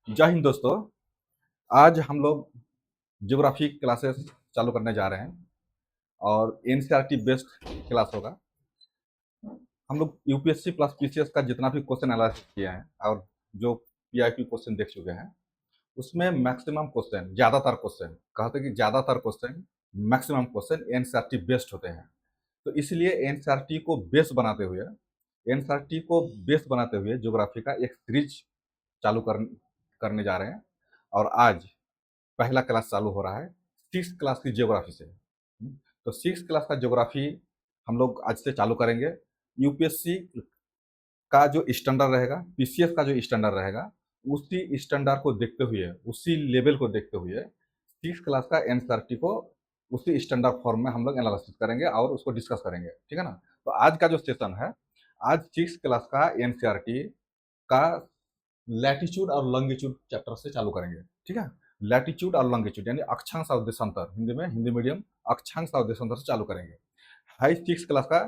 जय हिंद दोस्तों। आज हम लोग ज्योग्राफी क्लासेस चालू करने जा रहे हैं और एनसीईआरटी बेस्ड क्लास होगा। हम लोग यूपीएससी प्लस पीसीएस का जितना भी क्वेश्चन एनालिसिस किया है और जो पीआईक्यू क्वेश्चन देख चुके हैं, उसमें मैक्सिमम क्वेश्चन, ज़्यादातर क्वेश्चन, कहते हैं कि ज़्यादातर question, maximum question NCERT based होते हैं। तो इसलिए एनसीईआरटी को बेस बनाते हुए ज्योग्राफी का एक सीरीज चालू करने जा रहे हैं। और आज पहला क्लास चालू हो रहा है सिक्स क्लास की ज्योग्राफी से। तो सिक्स क्लास का ज्योग्राफी हम लोग आज से चालू करेंगे। यूपीएससी का जो स्टैंडर्ड रहेगा, पीसीएस का जो स्टैंडर्ड रहेगा, उसी स्टैंडर्ड को देखते हुए, उसी लेवल को देखते हुए सिक्स क्लास का एनसीईआरटी को उसी स्टैंडर्ड फॉर्म में हम लोग एनालिसिस करेंगे और उसको डिस्कस करेंगे। ठीक है ना। तो आज का जो सेशन है, आज सिक्स क्लास का एनसीईआरटी का लैटिट्यूड और लॉन्गिट्यूड चैप्टर से चालू करेंगे। ठीक है। लैटिट्यूड और लॉन्गिट्यूड यानी अक्षांश और देशांतर, हिंदी में, हिंदी मीडियम, अक्षांश और देशांतर से चालू करेंगे। हाई सिक्स क्लास का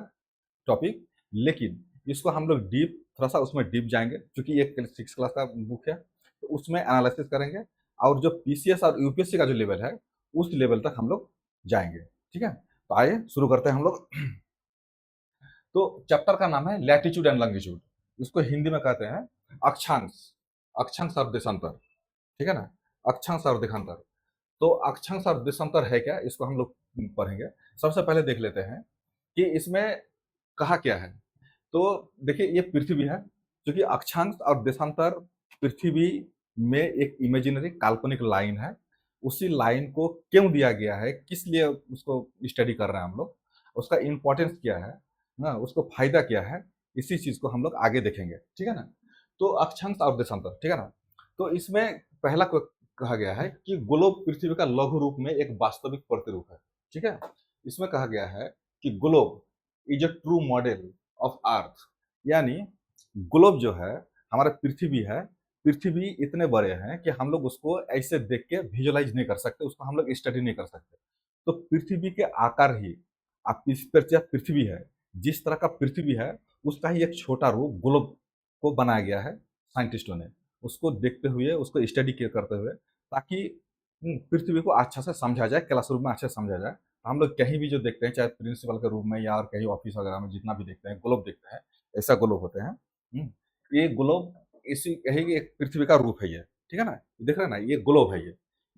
टॉपिक, लेकिन इसको हम लोग डीप, थोड़ा सा उसमें डीप जाएंगे क्योंकि ये सिक्स क्लास का बुक है। तो उसमें एनालिसिस करेंगे और जो पीसीएस और यूपीएससी का जो लेवल है, उस लेवल तक हम लोग जाएंगे। ठीक है। तो आइए शुरू करते हैं हम लोग। तो चैप्टर का नाम है लैटिट्यूड एंड लॉन्गिट्यूड। इसको हिंदी में कहते हैं अक्षांश, अक्षांश और देशांतर। ठीक है ना। अक्षांश और देशांतर। तो अक्षांश और देशांतर है क्या, इसको हम लोग पढ़ेंगे। सबसे पहले देख लेते हैं कि इसमें कहा क्या है। तो देखिए, ये पृथ्वी है, क्योंकि अक्षांश और देशांतर पृथ्वी में एक इमेजिनरी काल्पनिक लाइन है। उसी लाइन को क्यों दिया गया है, किस लिए उसको स्टडी कर रहे हैं हम लोग, उसका इंपॉर्टेंस क्या है ना, उसको फायदा क्या है, इसी चीज को हम लोग आगे देखेंगे। ठीक है ना। तो अक्षांश और देशांतर, ठीक है ना। तो इसमें पहला कहा गया है कि ग्लोब पृथ्वी का लघु रूप में एक वास्तविक प्रतिरूप है। ठीक है। इसमें कहा गया है कि globe is a true model of earth, यानी ग्लोब जो है, हमारा पृथ्वी है, पृथ्वी इतने बड़े हैं कि हम लोग उसको ऐसे देख के विजुअलाइज नहीं कर सकते, उसको हम लोग स्टडी नहीं कर सकते। तो पृथ्वी के आकार ही, आप इस पर पृथ्वी है, जिस तरह का पृथ्वी है, उसका ही एक छोटा रूप ग्लोब को बनाया गया है साइंटिस्टों ने, उसको देखते हुए, उसको स्टडी करते हुए, ताकि पृथ्वी को अच्छा से समझा जाए, क्लासरूम में अच्छे से समझा जाए। हम लोग कहीं भी जो देखते हैं, चाहे प्रिंसिपल के रूम में या और कहीं ऑफिस वगैरह में, जितना भी देखते हैं ग्लोब देखते हैं, ऐसा ग्लोब होते हैं। ये ग्लोब इसी यही एक पृथ्वी का रूप है ये। ठीक है ना। देख रहे हैं ना, ये ग्लोब है,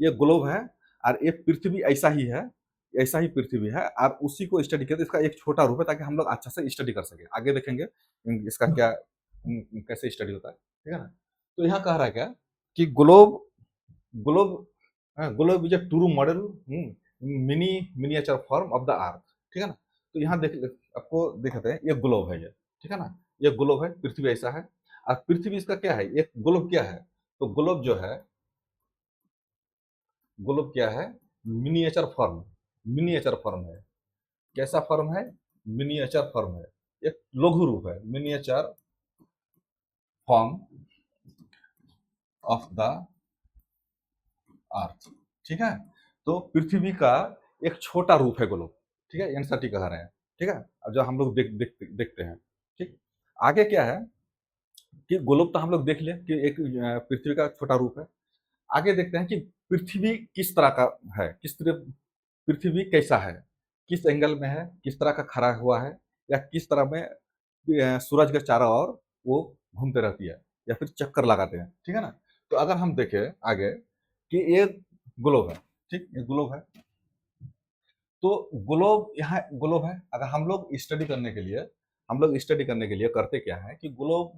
ये ग्लोब है। और ये पृथ्वी ऐसा ही है, ऐसा ही पृथ्वी है, और उसी को स्टडी करते, इसका एक छोटा रूप है, ताकि हम लोग अच्छा से स्टडी कर सके। आगे देखेंगे इसका क्या, कैसे स्टडी होता है। ठीक है ना। तो यहाँ कह रहा है क्या कि globe, globe globe is a true model, mini miniature form of the अर्थ। ठीक है ना। तो यहाँ आपको दिखाते हैं, ये ग्लोब है ये। ठीक है ना। ये ग्लोब है, पृथ्वी ऐसा है, और पृथ्वी इसका क्या है, एक ग्लोब क्या है। तो ग्लोब जो है, ग्लोब क्या है, मिनिएचर फॉर्म, मिनिएचर फॉर्म है। कैसा फॉर्म है, मिनिएचर फॉर्म है, एक लघु रूप है, मिनिएचर फॉर्म ऑफ द अर्थ। ठीक है। तो पृथ्वी का एक छोटा रूप है ग्लोब। ठीक है। एनसीईआरटी कह रहे हैं। ठीक है। अब जो हम लोग देखते हैं। ठीक। आगे क्या है कि ग्लोब तो हम लोग देख लिया कि एक पृथ्वी का छोटा रूप है। आगे देखते हैं कि पृथ्वी किस तरह का है, किस तरह पृथ्वी कैसा है, किस एंगल में है, किस तरह का खड़ा हुआ है, या किस तरह में सूरज के चारों ओर वो घूमते रहती है, या फिर चक्कर लगाते हैं। ठीक है ना। तो अगर हम देखें आगे कि ये ग्लोब है, ठीक, ये ग्लोब है। तो ग्लोब, यहाँ ग्लोब है, अगर हम लोग स्टडी करने के लिए, हम लोग स्टडी करने के लिए करते क्या है कि ग्लोब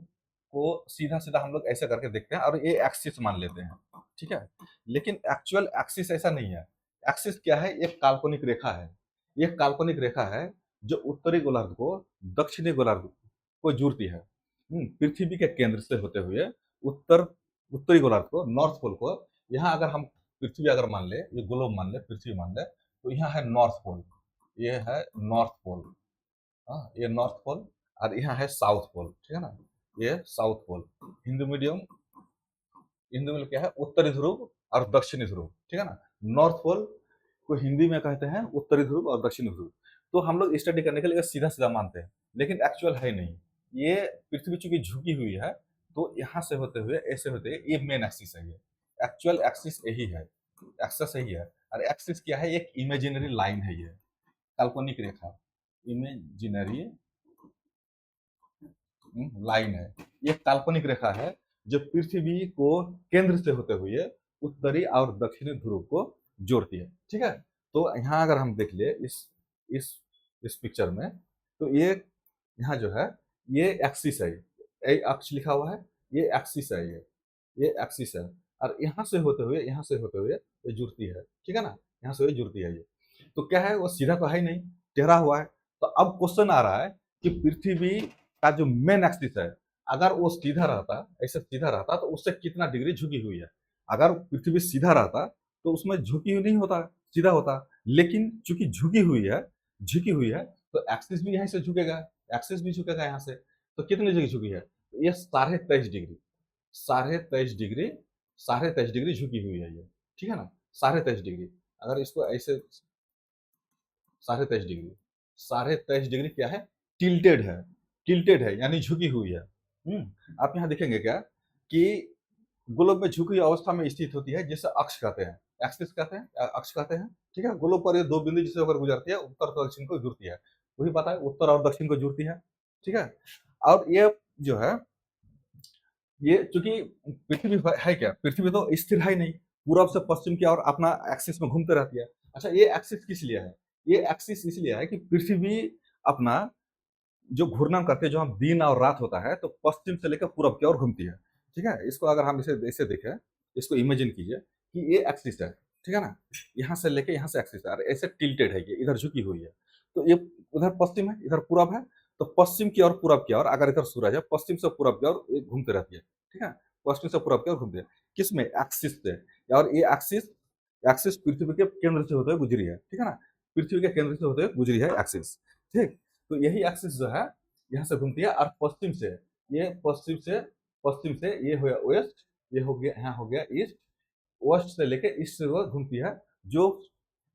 को सीधा सीधा हम लोग ऐसे करके देखते हैं और ये एक्सिस मान लेते हैं। ठीक है। लेकिन एक्चुअल एक्सिस ऐसा नहीं है। एक्सिस क्या है, एक काल्पनिक रेखा है। ये काल्पनिक रेखा है जो उत्तरी गोलार्ध को दक्षिणी गोलार्ध को जोड़ती है। पृथ्वी के केंद्र से होते हुए उत्तर, उत्तरी गोलार्ध को, नॉर्थ पोल को, यहाँ अगर हम पृथ्वी अगर मान ले, ये ग्लोब मान ले, पृथ्वी मान ले, तो यहाँ है नॉर्थ पोल, ये है नॉर्थ पोल। हाँ, ये नॉर्थ पोल, और यहाँ है साउथ पोल। ठीक है ना। ये south pole. Hindu medium, Hindu में क्या है, उत्तरी ध्रुव और दक्षिणी ध्रुव। ठीक है ना। नॉर्थ पोल को हिंदी में कहते हैं उत्तरी ध्रुव और दक्षिणी ध्रुव। तो हम लोग स्टडी करने के लिए सीधा सीधा मानते हैं, लेकिन एक्चुअल है नहीं। ये पृथ्वी चूंकि झुकी हुई है, तो यहाँ से होते हुए ऐसे होते हुए ये मेन एक्सिस है, ये एक्चुअल एक्सिस यही है, एक्सिस यही है। और एक्सिस क्या है, एक इमेजिनरी लाइन है, ये काल्पनिक रेखा, इमेजिनरी लाइन है, ये काल्पनिक रेखा है जो पृथ्वी को केंद्र से होते हुए उत्तरी और दक्षिणी ध्रुव को जोड़ती है। ठीक है, तो यहाँ अगर हम देख ले इस इस पिक्चर में, तो ये यहाँ जो है ये एक्सिस है, ये अक्ष लिखा हुआ है, ये एक्सिस है, ये एक्सिस है। और यहाँ से होते हुए ये जुड़ती है। ठीक है ना, यहाँ से ये जुड़ती है। ये तो क्या है, वो सीधा तो है ही नहीं, टेढ़ा हुआ है। तो अब क्वेश्चन आ रहा है कि पृथ्वी का जो मेन एक्सिस है, अगर वो सीधा रहता, ऐसे सीधा रहता, तो उससे कितना डिग्री झुकी हुई है। अगर पृथ्वी सीधा रहता तो उसमें झुकी हुई नहीं होता, सीधा होता। लेकिन चूंकि झुकी हुई है, तो एक्सिस भी यहीं से झुकेगा, एक्सिस भी झुकेगा यहाँ से। तो कितनी जगह झुकी है, तो ये 23.5 डिग्री, 23.5 डिग्री, 23.5 डिग्री झुकी हुई है ये। ठीक है ना, 23.5 डिग्री। अगर इसको ऐसे 23.5 डिग्री, 23.5 डिग्री क्या है, टिल्टेड है, टिल्टेड है यानी झुकी हुई है। आप यहाँ देखेंगे क्या कि गोलोब में झुकी हुई अवस्था में स्थित होती है, जिसे अक्ष कहते हैं, एक्सिस कहते हैं, अक्ष कहते हैं। ठीक है, गोलोब पर ये दो बिंदु जिसे होकर गुजरती है, उत्तर और दक्षिण को जुड़ती है, वही पता है, उत्तर और दक्षिण को जुड़ती है। ठीक है, और ये जो है, ये चूंकि पृथ्वी है क्या, पृथ्वी तो स्थिर है ही नहीं, पूरब से पश्चिम की ओर अपना एक्सिस में घूमते रहती है। अच्छा, ये एक्सिस किस लिए है, ये एक्सिस इसलिए है कि पृथ्वी अपना जो घूर्णन करती है, जो हम दिन और रात होता है, तो पश्चिम से लेकर पूरब की ओर घूमती है। ठीक है, इसको अगर हम इसे ऐसे देखें, इसको इमेजिन कीजिए कि ये एक्सिस है। ठीक है ना, यहाँ से लेके यहाँ से एक्सिस है, और ऐसे टिल्टेड है, ये इधर झुकी हुई है। तो ये उधर पश्चिम है, इधर पूरब है, तो पश्चिम की ओर पूरब की ओर, अगर इधर सूरज है, पश्चिम से पूरब की ओर ये घूमते रहती है। ठीक है, पश्चिम से पूरब की ओर घूमती है, किसमें, एक्सिस से। और ये एक्सिस एक्सिस पृथ्वी के केंद्र से होते हुए गुजरी है। ठीक है ना, पृथ्वी के केंद्र से होते हुए गुजरी है एक्सिस। ठीक, तो यही एक्सिस जो है यहाँ से घूमती है, और ये पश्चिम से ये हो गया वेस्ट, ये हो गया, यहाँ हो गया ईस्ट, वेस्ट से लेके ईस्ट से वो घूमती है। जो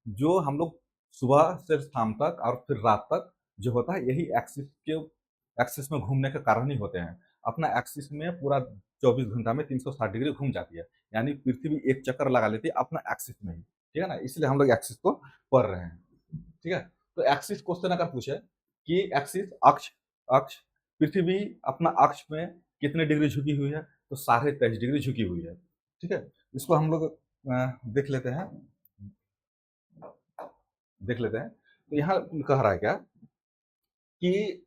जो हम लोग सुबह से शाम तक और फिर रात तक जो होता है, यही एक्सिस में घूमने के कारण ही होते हैं। अपना एक्सिस में पूरा 24 घंटा में 360 डिग्री घूम जाती है, यानी पृथ्वी एक चक्कर लगा लेती है अपना एक्सिस में ही। ठीक है ना, इसलिए हम लोग एक्सिस को पढ़ रहे हैं। ठीक है, तो एक्सिस क्वेश्चन अगर पूछे कि एक्सिस अक्ष, अक्ष पृथ्वी अपना अक्ष में कितने डिग्री झुकी हुई है, तो 23.5 डिग्री झुकी हुई है। ठीक है, इसको हम लोग देख लेते हैं, तो यहाँ कह रहा है क्या कि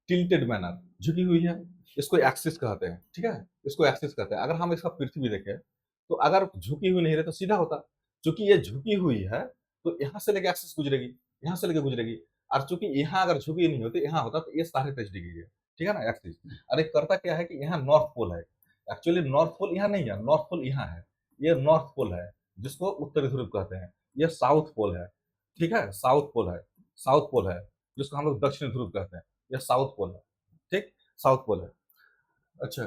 टिल्टेड मैनर, झुकी हुई है, इसको एक्सिस कहते हैं। ठीक है, इसको एक्सिस कहते हैं। अगर हम इसका पृथ्वी देखें, तो अगर झुकी हुई नहीं रहे तो सीधा होता, क्योंकि ये झुकी हुई है, तो यहाँ से लेके एक्सिस गुजरेगी, यहाँ से लेके गुजरेगी। और चूंकि यहाँ अगर झुकी नहीं होती, यहाँ होता, तो ये 23.5 डिग्री है। ठीक है ना, एक्सिस। और एक करता क्या है कि यहाँ नॉर्थ पोल है, एक्चुअली नॉर्थ पोल यहाँ नहीं है, नॉर्थ पोल यहाँ है, ये नॉर्थ पोल है, जिसको उत्तरी ध्रुव कहते हैं। ये साउथ पोल है। ठीक है, साउथ पोल है, साउथ पोल है, जिसको हम लोग दक्षिण ध्रुव कहते हैं। यह साउथ पोल है। ठीक, साउथ पोल है। अच्छा,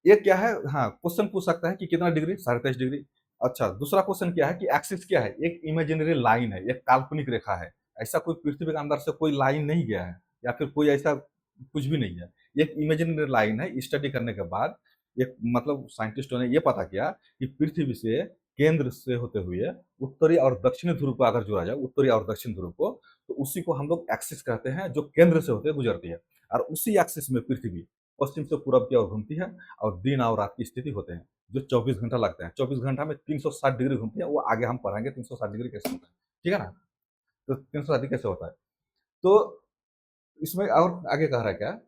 ये क्या है, हाँ, क्वेश्चन पूछ सकता है कि कितना डिग्री, 23.5 डिग्री। अच्छा, दूसरा क्वेश्चन क्या है कि एक्सिस क्या है, एक इमेजिनरी लाइन है, एक काल्पनिक रेखा है। ऐसा कोई पृथ्वी के अंदर से कोई लाइन नहीं गया है, या फिर कोई ऐसा कुछ भी नहीं है, ये एक इमेजिनरी लाइन है। स्टडी करने के बाद एक मतलब साइंटिस्टों ने ये पता किया कि पृथ्वी से केंद्र से होते हुए उत्तरी और दक्षिणी ध्रुव को अगर जोड़ा जाए, उत्तरी और दक्षिण ध्रुव को, तो उसी को हम लोग एक्सिस कहते हैं, जो केंद्र से होते गुजरती है। और उसी एक्सिस में पृथ्वी पश्चिम से पूरब की ओर घूमती है, और दिन और रात की स्थिति होते हैं, जो 24 घंटा लगते हैं। 24 घंटा में 360 डिग्री घूमती है, वो आगे हम पढ़ेंगे 360 डिग्री कैसे होता है। ठीक है ना, तो 360 डिग्री कैसे होता है, तो इसमें और आगे कह रहा है क्या,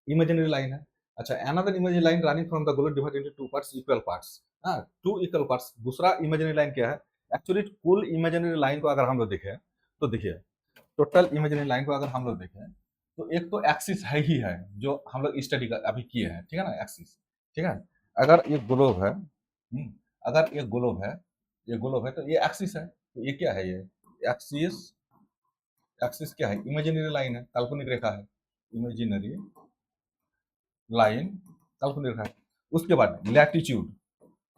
इमेजिनरी लाइन है। अच्छा, another imaginary line running from the goal divided into two parts, equal parts. हाँ, टू इक्वल पार्ट्स। दूसरा इमेजिनरी लाइन क्या है, एक्चुअली कुल इमेजिनरी लाइन को अगर हम लोग देखें, तो देखिए, टोटल इमेजिनरी लाइन को अगर हम लोग देखें, तो एक तो एक्सिस है ही है, जो हम लोग स्टडी अभी किए हैं। ठीक है ना, एक्सिस। ठीक है, अगर ये ग्लोब है, अगर ये ग्लोब है, ये ग्लोब है, तो ये एक्सिस है। तो ये क्या है, ये एक्सिस, एक्सिस क्या है, इमेजिनरी लाइन है, काल्पनिक रेखा है, इमेजिनरी लाइन, काल्पनिक रेखा है। उसके बाद लैटिट्यूड,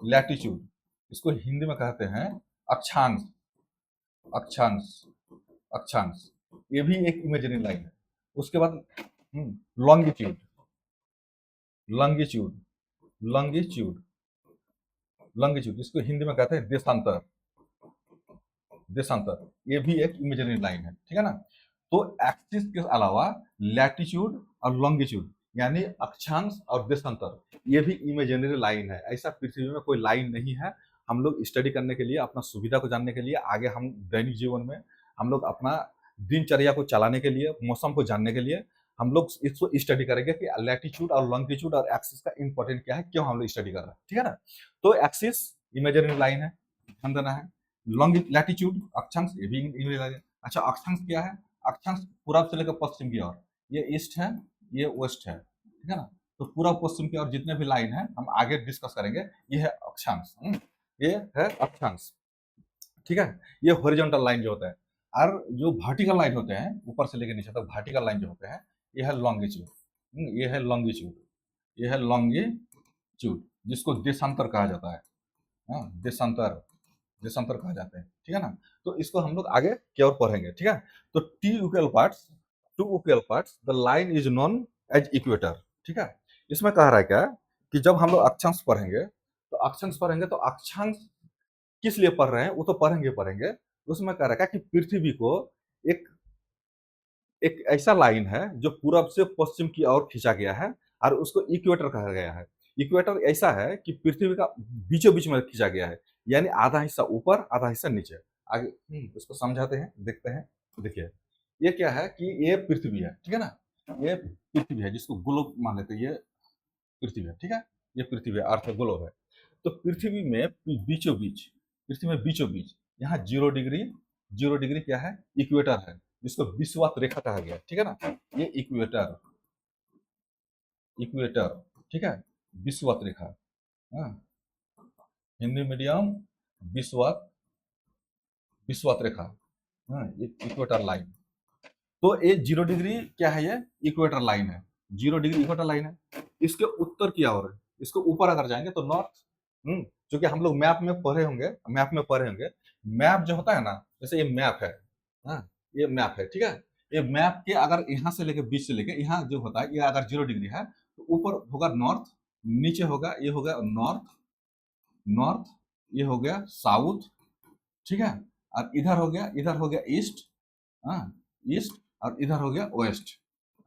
लैटिट्यूड, इसको हिंदी में कहते हैं अक्षांश, अक्षांश, अक्षांश, ये भी एक इमेजिनरी लाइन है। उसके बाद लॉन्गिट्यूड, लॉन्गिट्यूड, लॉन्गिट्यूड, लॉन्गिट्यूड इसको हिंदी में कहते हैं देशांतर, देशांतर, ये भी एक इमेजिनरी लाइन है, ठीक है ना। तो एक्सिस के अलावा लैटिट्यूड और लॉन्गिट्यूड यानी अक्षांश और देशांतर ये भी इमेजिनरी लाइन है। ऐसा पृथ्वी में कोई लाइन नहीं है। हम लोग स्टडी करने के लिए, अपना सुविधा को जानने के लिए, आगे हम दैनिक जीवन में हम लोग अपना दिनचर्या को चलाने के लिए, मौसम को जानने के लिए हम लोग इसको स्टडी करेंगे कि लैटिट्यूड और लॉन्गिट्यूड और एक्सिस का इंपॉर्टेंट क्या है, क्यों हम लोग स्टडी कर रहे हैं, ठीक है ना। तो एक्सिस इमेजिनरी लाइन है, ध्यान देना है। लैटिट्यूड अक्षांश, ये भी इमेजिनरी लाइन है। अच्छा, अक्षांश क्या है? अक्षांश पूरब से लेकर पश्चिम की ओर, ये ईस्ट है, ये वेस्ट है, ठीक है ना। तो पूरब पश्चिम की ओर जितने भी लाइन है हम आगे डिस्कस करेंगे, ये है अक्षांश, ये है अक्षांश, ठीक है। ये हॉरिजॉन्टल लाइन जो होता है, और जो वर्टिकल लाइन होते हैं ऊपर से लेकर नीचे तक वर्टिकल लाइन जो होते हैं, ये है लॉन्गिट्यूड, ये है लॉन्गिट्यूड, ये है लॉन्गिट्यूड, जिसको देशांतर कहा जाता है, देशांतर, देशांतर कहा जाता है, ठीक है ना। तो इसको हम लोग आगे की ओर पढ़ेंगे, ठीक है। तो two equal parts, two equal parts the line is known as equator, ठीक है। इसमें कह रहा है क्या कि जब हम लोग अक्षांश पढ़ेंगे, तो अक्षांश पढ़ेंगे तो अक्षांश किस लिए पढ़ रहे हैं वो तो पढ़ेंगे पढ़ेंगे। उसमें कह रखा है कि पृथ्वी को एक एक ऐसा लाइन है जो पूरब से पश्चिम की ओर खींचा गया है, और उसको इक्वेटर कहा गया है। इक्वेटर ऐसा है कि पृथ्वी का बीचों बीच में खींचा गया है, यानी आधा हिस्सा ऊपर आधा हिस्सा नीचे। आगे इसको समझाते हैं, देखते हैं। देखिए, ये क्या है कि ये पृथ्वी है, ठीक है ना। ये पृथ्वी है जिसको ग्लोब मान लेते हैं, ये पृथ्वी है, ठीक है। ये पृथ्वी है, अर्थ ग्लोब है। तो पृथ्वी में बीचों बीच, पृथ्वी में बीचों बीच यहाँ 0 डिग्री, 0 डिग्री क्या है? इक्वेटर है, जिसको विषुवत रेखा कहा गया, ठीक है ना। ये इक्वेटर, इक्वेटर, ठीक है, विषुवत रेखा, हाँ, हिंदी मीडियम, विषुवत, विषुवत रेखा, हाँ, इक्वेटर लाइन। तो ये 0 डिग्री क्या है? ये इक्वेटर लाइन है, 0 डिग्री इक्वेटर लाइन है। इसके उत्तर की ओर, इसको ऊपर अगर जाएंगे तो नॉर्थ, जो कि हम लोग मैप में पढ़े होंगे, मैप में पढ़े होंगे। मैप जो होता है ना, जैसे ये मैप है, हाँ, ये मैप है, ठीक है। ये मैप के अगर यहाँ से लेके बीच से लेके यहाँ जो होता है, ये अगर 0 डिग्री है तो ऊपर होगा नॉर्थ, नीचे होगा, ये होगा नॉर्थ, नॉर्थ, ये हो गया साउथ, ठीक है। और इधर हो गया ईस्ट, हाँ, ईस्ट, और इधर हो गया वेस्ट,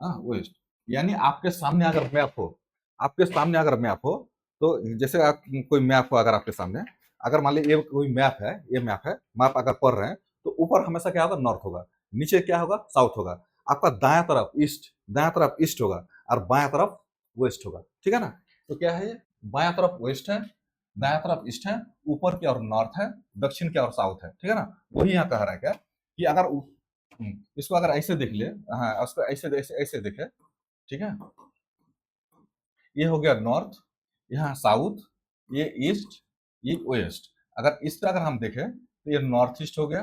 हाँ, वेस्ट। यानी आपके सामने अगर मैप हो, आपके सामने अगर मैप हो, तो जैसे आप कोई मैप हो अगर आपके सामने, अगर मान लीजिए ये कोई मैप है, ये मैप है, मैप अगर पढ़ रहे हैं तो ऊपर हमेशा क्या होगा? नॉर्थ होगा, नीचे क्या होगा? साउथ होगा। आपका दायां तरफ ईस्ट, दायां तरफ ईस्ट होगा, और बायां तरफ वेस्ट होगा, ठीक है ना। तो क्या है? ये बायां तरफ वेस्ट है, दायां तरफ ईस्ट है, ऊपर की ओर नॉर्थ है, दक्षिण की ओर साउथ है, ठीक है ना। वही यहाँ कह रहा है क्या कि अगर इसको अगर ऐसे देख ले, हाँ, उसको ऐसे ऐसे ऐसे देखे, ठीक है। ये हो गया नॉर्थ, यहाँ साउथ, ये ईस्ट, ये वेस्ट। अगर इससे अगर हम देखें तो ये नॉर्थ ईस्ट हो गया,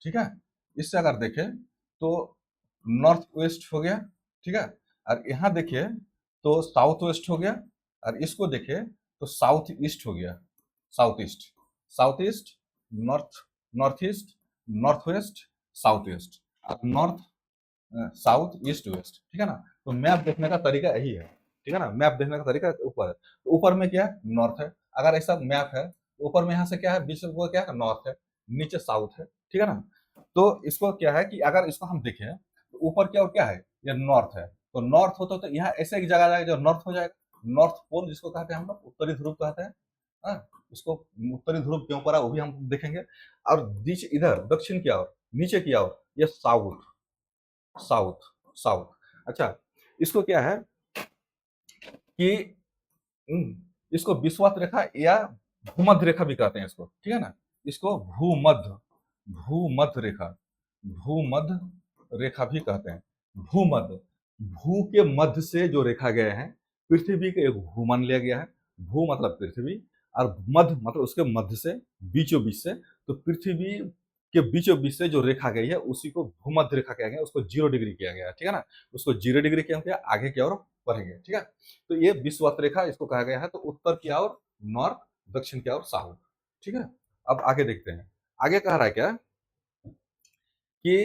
ठीक है। इससे अगर देखें तो नॉर्थ वेस्ट हो गया, ठीक है। और यहाँ देखिए तो साउथ वेस्ट हो गया, और इसको देखें तो साउथ ईस्ट हो गया, south east, south east, north, north east, north west, south west, north, south, east, west, ठीक है ना। तो मैप देखने का तरीका यही है, ठीक है ना। मैप देखने का तरीका ऊपर है, तो ऊपर में क्या है? नॉर्थ है। अगर ऐसा मैप है, ऊपर में यहाँ से क्या है? बीच में क्या है? नॉर्थ है, नीचे साउथ है, ठीक है ना। तो इसको क्या है कि अगर इसको हम देखें तो ऊपर क्या और क्या है? ये नॉर्थ है। तो नॉर्थ होता तो यहाँ ऐसे एक जगह जाएगा जो नॉर्थ हो जाएगा, नॉर्थ पोल जिसको कहते हैं हम लोग, उत्तरी ध्रुव कहते हैं, हाँ। उसको उत्तरी ध्रुव क्यों पड़ा वो भी हम देखेंगे। और बीच इधर दक्षिण की ओर, नीचे की ओर, ये साउथ, साउथ, साउथ। अच्छा, इसको क्या है कि इसको विषुवत रेखा या भूमध्य रेखा भी कहते हैं इसको, ठीक है ना। इसको भूमध्य, भूमध्य रेखा, भूमध्य रेखा भी कहते हैं। भूमध्य, भू के मध्य से जो रेखा गए हैं, पृथ्वी के एक भू मान लिया गया है। भू मतलब पृथ्वी, और मध्य मतलब उसके मध्य से, बीचों बीच से। तो पृथ्वी के बीचों बीच से जो रेखा गई है उसी को भूमध्य रेखा कहा गया, उसको 0 डिग्री किया गया है, ठीक है ना। उसको 0 डिग्री क्यों किया? आगे की ओर पढ़ेंगे, ठीक है। तो ये विषुवत रेखा इसको कहा गया है। तो उत्तर की ओर नॉर्थ, दक्षिण की ओर साउथ, ठीक है। अब आगे देखते हैं, आगे कह रहा है क्या कि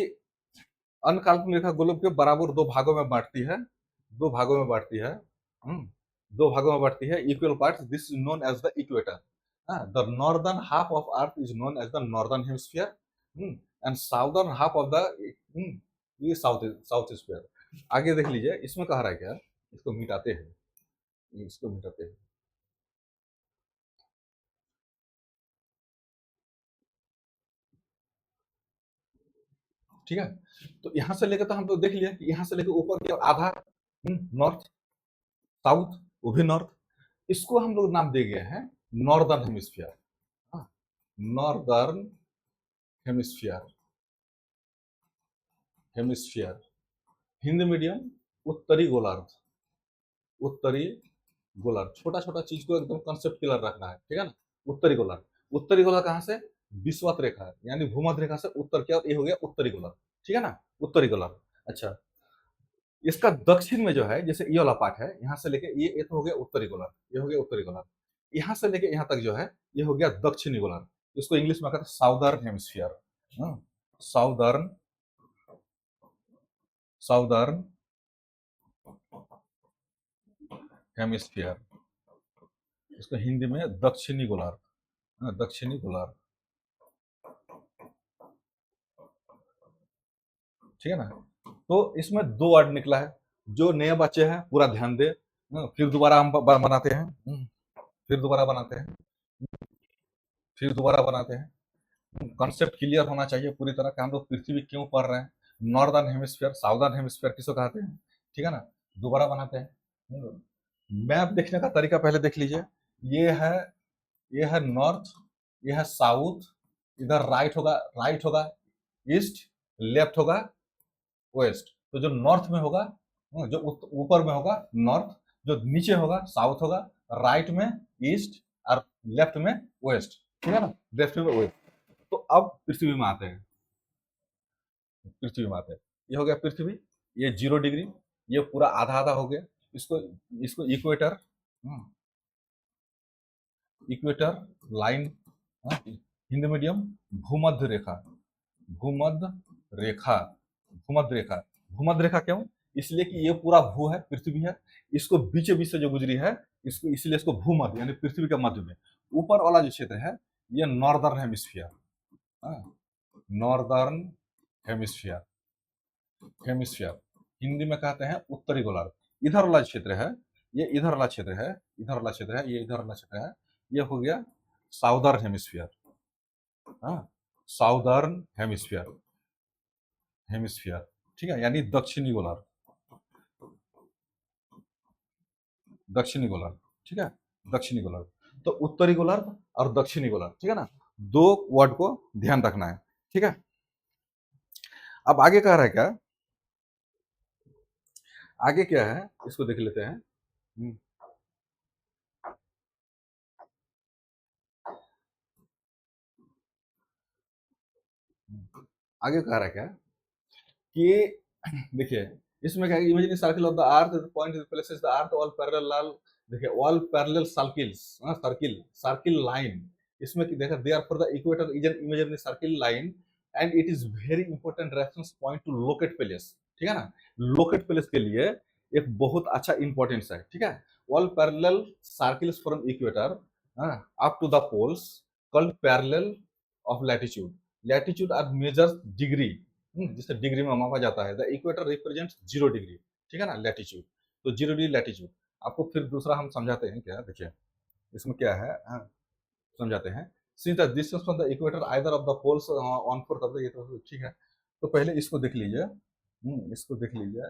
अनकाल्पनिक रेखा गोलक के बराबर 2 भागों में बांटती है। दो भागों में बांटती है, दो भागों में बांटती है, equal parts, this is known as the equator. The northern half of earth is known as the northern hemisphere, and southern half of the ये साउथ साउथ स्फीयर। आगे देख लीजिए, इसमें कह रहा है क्या, इसको मिटाते हैं, इसको मिटाते हैं। ठीक है, तो यहां से लेकर तो हम लोग देख लिया कि यहां से लेकर ऊपर की ओर आधा नॉर्थ, साउथ, वो भी नॉर्थ, इसको हम लोग नाम दे गए हैं northern hemisphere. Northern hemisphere, hemisphere Hindi medium उत्तरी गोलार्ध, उत्तरी गोलार्ध, छोटा छोटा चीज को एकदम कंसेप्ट क्लियर रखना है, ठीक है ना। उत्तरी गोलार्ध, उत्तरी गोलार्ध कहाँ से, विषुवत रेखा यानी भूमध्य रेखा से उत्तर की ओर, ये हो गया उत्तरी गोलार्ध, ठीक है ना, उत्तरी गोलार्ध। अच्छा, इसका दक्षिण में जो है, जैसे ये वाला पार्ट है, यहाँ से लेके ये तो हो गया उत्तरी गोलार्ध, ये हो गया उत्तरी गोलार्ध, यहाँ से लेके यहाँ तक जो है ये हो गया दक्षिणी गोलार्ध, इसको इंग्लिश में कहते हैं southern hemisphere, southern, southern hemisphere, इसको हिंदी में दक्षिणी गोलार्ध, दक्षिणी गोलार्ध, ठीक है ना। तो इसमें दो वर्ड निकला है, जो नए बच्चे हैं पूरा ध्यान दे, फिर दोबारा हम बनाते हैं, फिर दोबारा बनाते हैं, फिर दोबारा बनाते हैं, कॉन्सेप्ट क्लियर होना चाहिए पूरी तरह कि हम लोग पृथ्वी क्यों पढ़ रहे हैं, नॉर्दर्न हेमिस्फीयर, साउदर्न हेमिस्फीयर किसको कहते हैं, ठीक है ना। दोबारा बनाते हैं, मैप देखने का तरीका पहले देख लीजिए, ये है, ये है नॉर्थ, ये है साउथ, इधर राइट होगा ईस्ट, लेफ्ट होगा वेस्ट, तो जो नॉर्थ में होगा, जो ऊपर में होगा नॉर्थ, जो नीचे होगा साउथ होगा, राइट में ईस्ट और लेफ्ट में वेस्ट, ठीक है ना, लेफ्ट में वेस्ट। तो अब पृथ्वी में आते हैं, पृथ्वी में आते हैं, ये हो गया पृथ्वी, ये 0 डिग्री, ये पूरा आधा आधा हो गया, इसको इसको equator, equator line, Hindi medium भूमध्य रेखा, भूमध्य रेखा, भूमध्य रेखा, भूमध्य रेखा क्यों, इसलिए कि ये पूरा भू है, पृथ्वी है, इसको बीच बीच से जो गुजरी है, इसको इसलिए इसको भूमध्य यानी पृथ्वी के मध्य में, ऊपर वाला जो क्षेत्र है ये northern hemisphere, northern hemisphere, hemisphere Hindi में कहते हैं उत्तरी गोलार्ध। इधर वाला क्षेत्र है, ये इधर वाला क्षेत्र है, इधर वाला क्षेत्र है, ये इधर वाला क्षेत्र है, ये हो गया southern hemisphere, southern hemisphere, hemisphere, ठीक है, यानी दक्षिणी गोलार्ध, दक्षिणी गोलार्ध, ठीक है, दक्षिणी गोलार्ध। तो उत्तरी गोलार्ध और दक्षिणी गोलार्ध, ठीक है ना, दो वर्ड को ध्यान रखना है, ठीक है। अब आगे कह रहा है क्या, आगे क्या है इसको देख लेते हैं, आगे कह रहा है क्या कि देखिए, इसमें क्या है, imagine circle of the earth, the point places the earth all parallel, देखिए all parallel circles, circle, circle line, इसमें कि देखा therefore the equator is an imaginary circle line and it is very important reference point to locate place, ठीक है ना, locate place के लिए एक बहुत अच्छा इंपॉर्टेंस है, ठीक है। All parallel circles from equator up to the poles called parallel of latitude, latitude are measures degree, जिसे डिग्री में मापा जाता है, द इक्वेटर रिप्रेजेंट्स 0 डिग्री, ठीक है ना, लैटिट्यूड, तो 0 डिग्री लैटिट्यूड। आपको फिर दूसरा हम समझाते हैं क्या, देखिए इसमें क्या है, समझाते हैं, since the distance from the equator either of the poles on fourth of the, ये तो ठीक है, तो पहले इसको देख लीजिए, इसको देख लीजिए,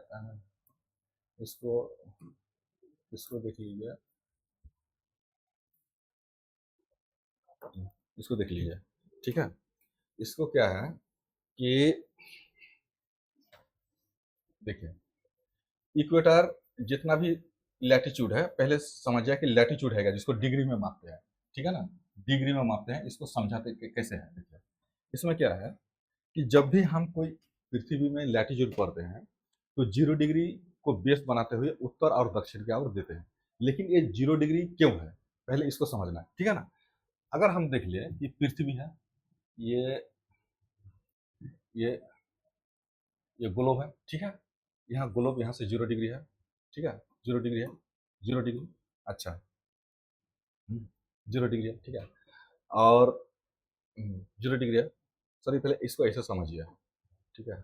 इसको इसको देख लीजिए, इसको देख लीजिए, ठीक है। इसको क्या है कि देखिए, इक्वेटर जितना भी लैटिट्यूड है, पहले समझिए कि लैटिट्यूड है जिसको डिग्री में मापते हैं, ठीक है ना, डिग्री में मापते हैं, इसको समझाते कैसे है, देखिए इसमें क्या है कि जब भी हम कोई पृथ्वी में लैटिट्यूड पढ़ते हैं तो 0 डिग्री को बेस बनाते हुए उत्तर और दक्षिण की ओर देते हैं, लेकिन ये 0 डिग्री क्यों है, पहले इसको समझना है, ठीक है ना। अगर हम देख लिए कि पृथ्वी है, ये ये ये ग्लोब है, ठीक है, यहाँ ग्लोब यहाँ से 0 डिग्री है, ठीक है, 0 डिग्री है, 0 डिग्री। अच्छा, 0 डिग्री है, ठीक है। और 0 डिग्री है। सर ये पहले इसको ऐसे समझिए, ठीक है।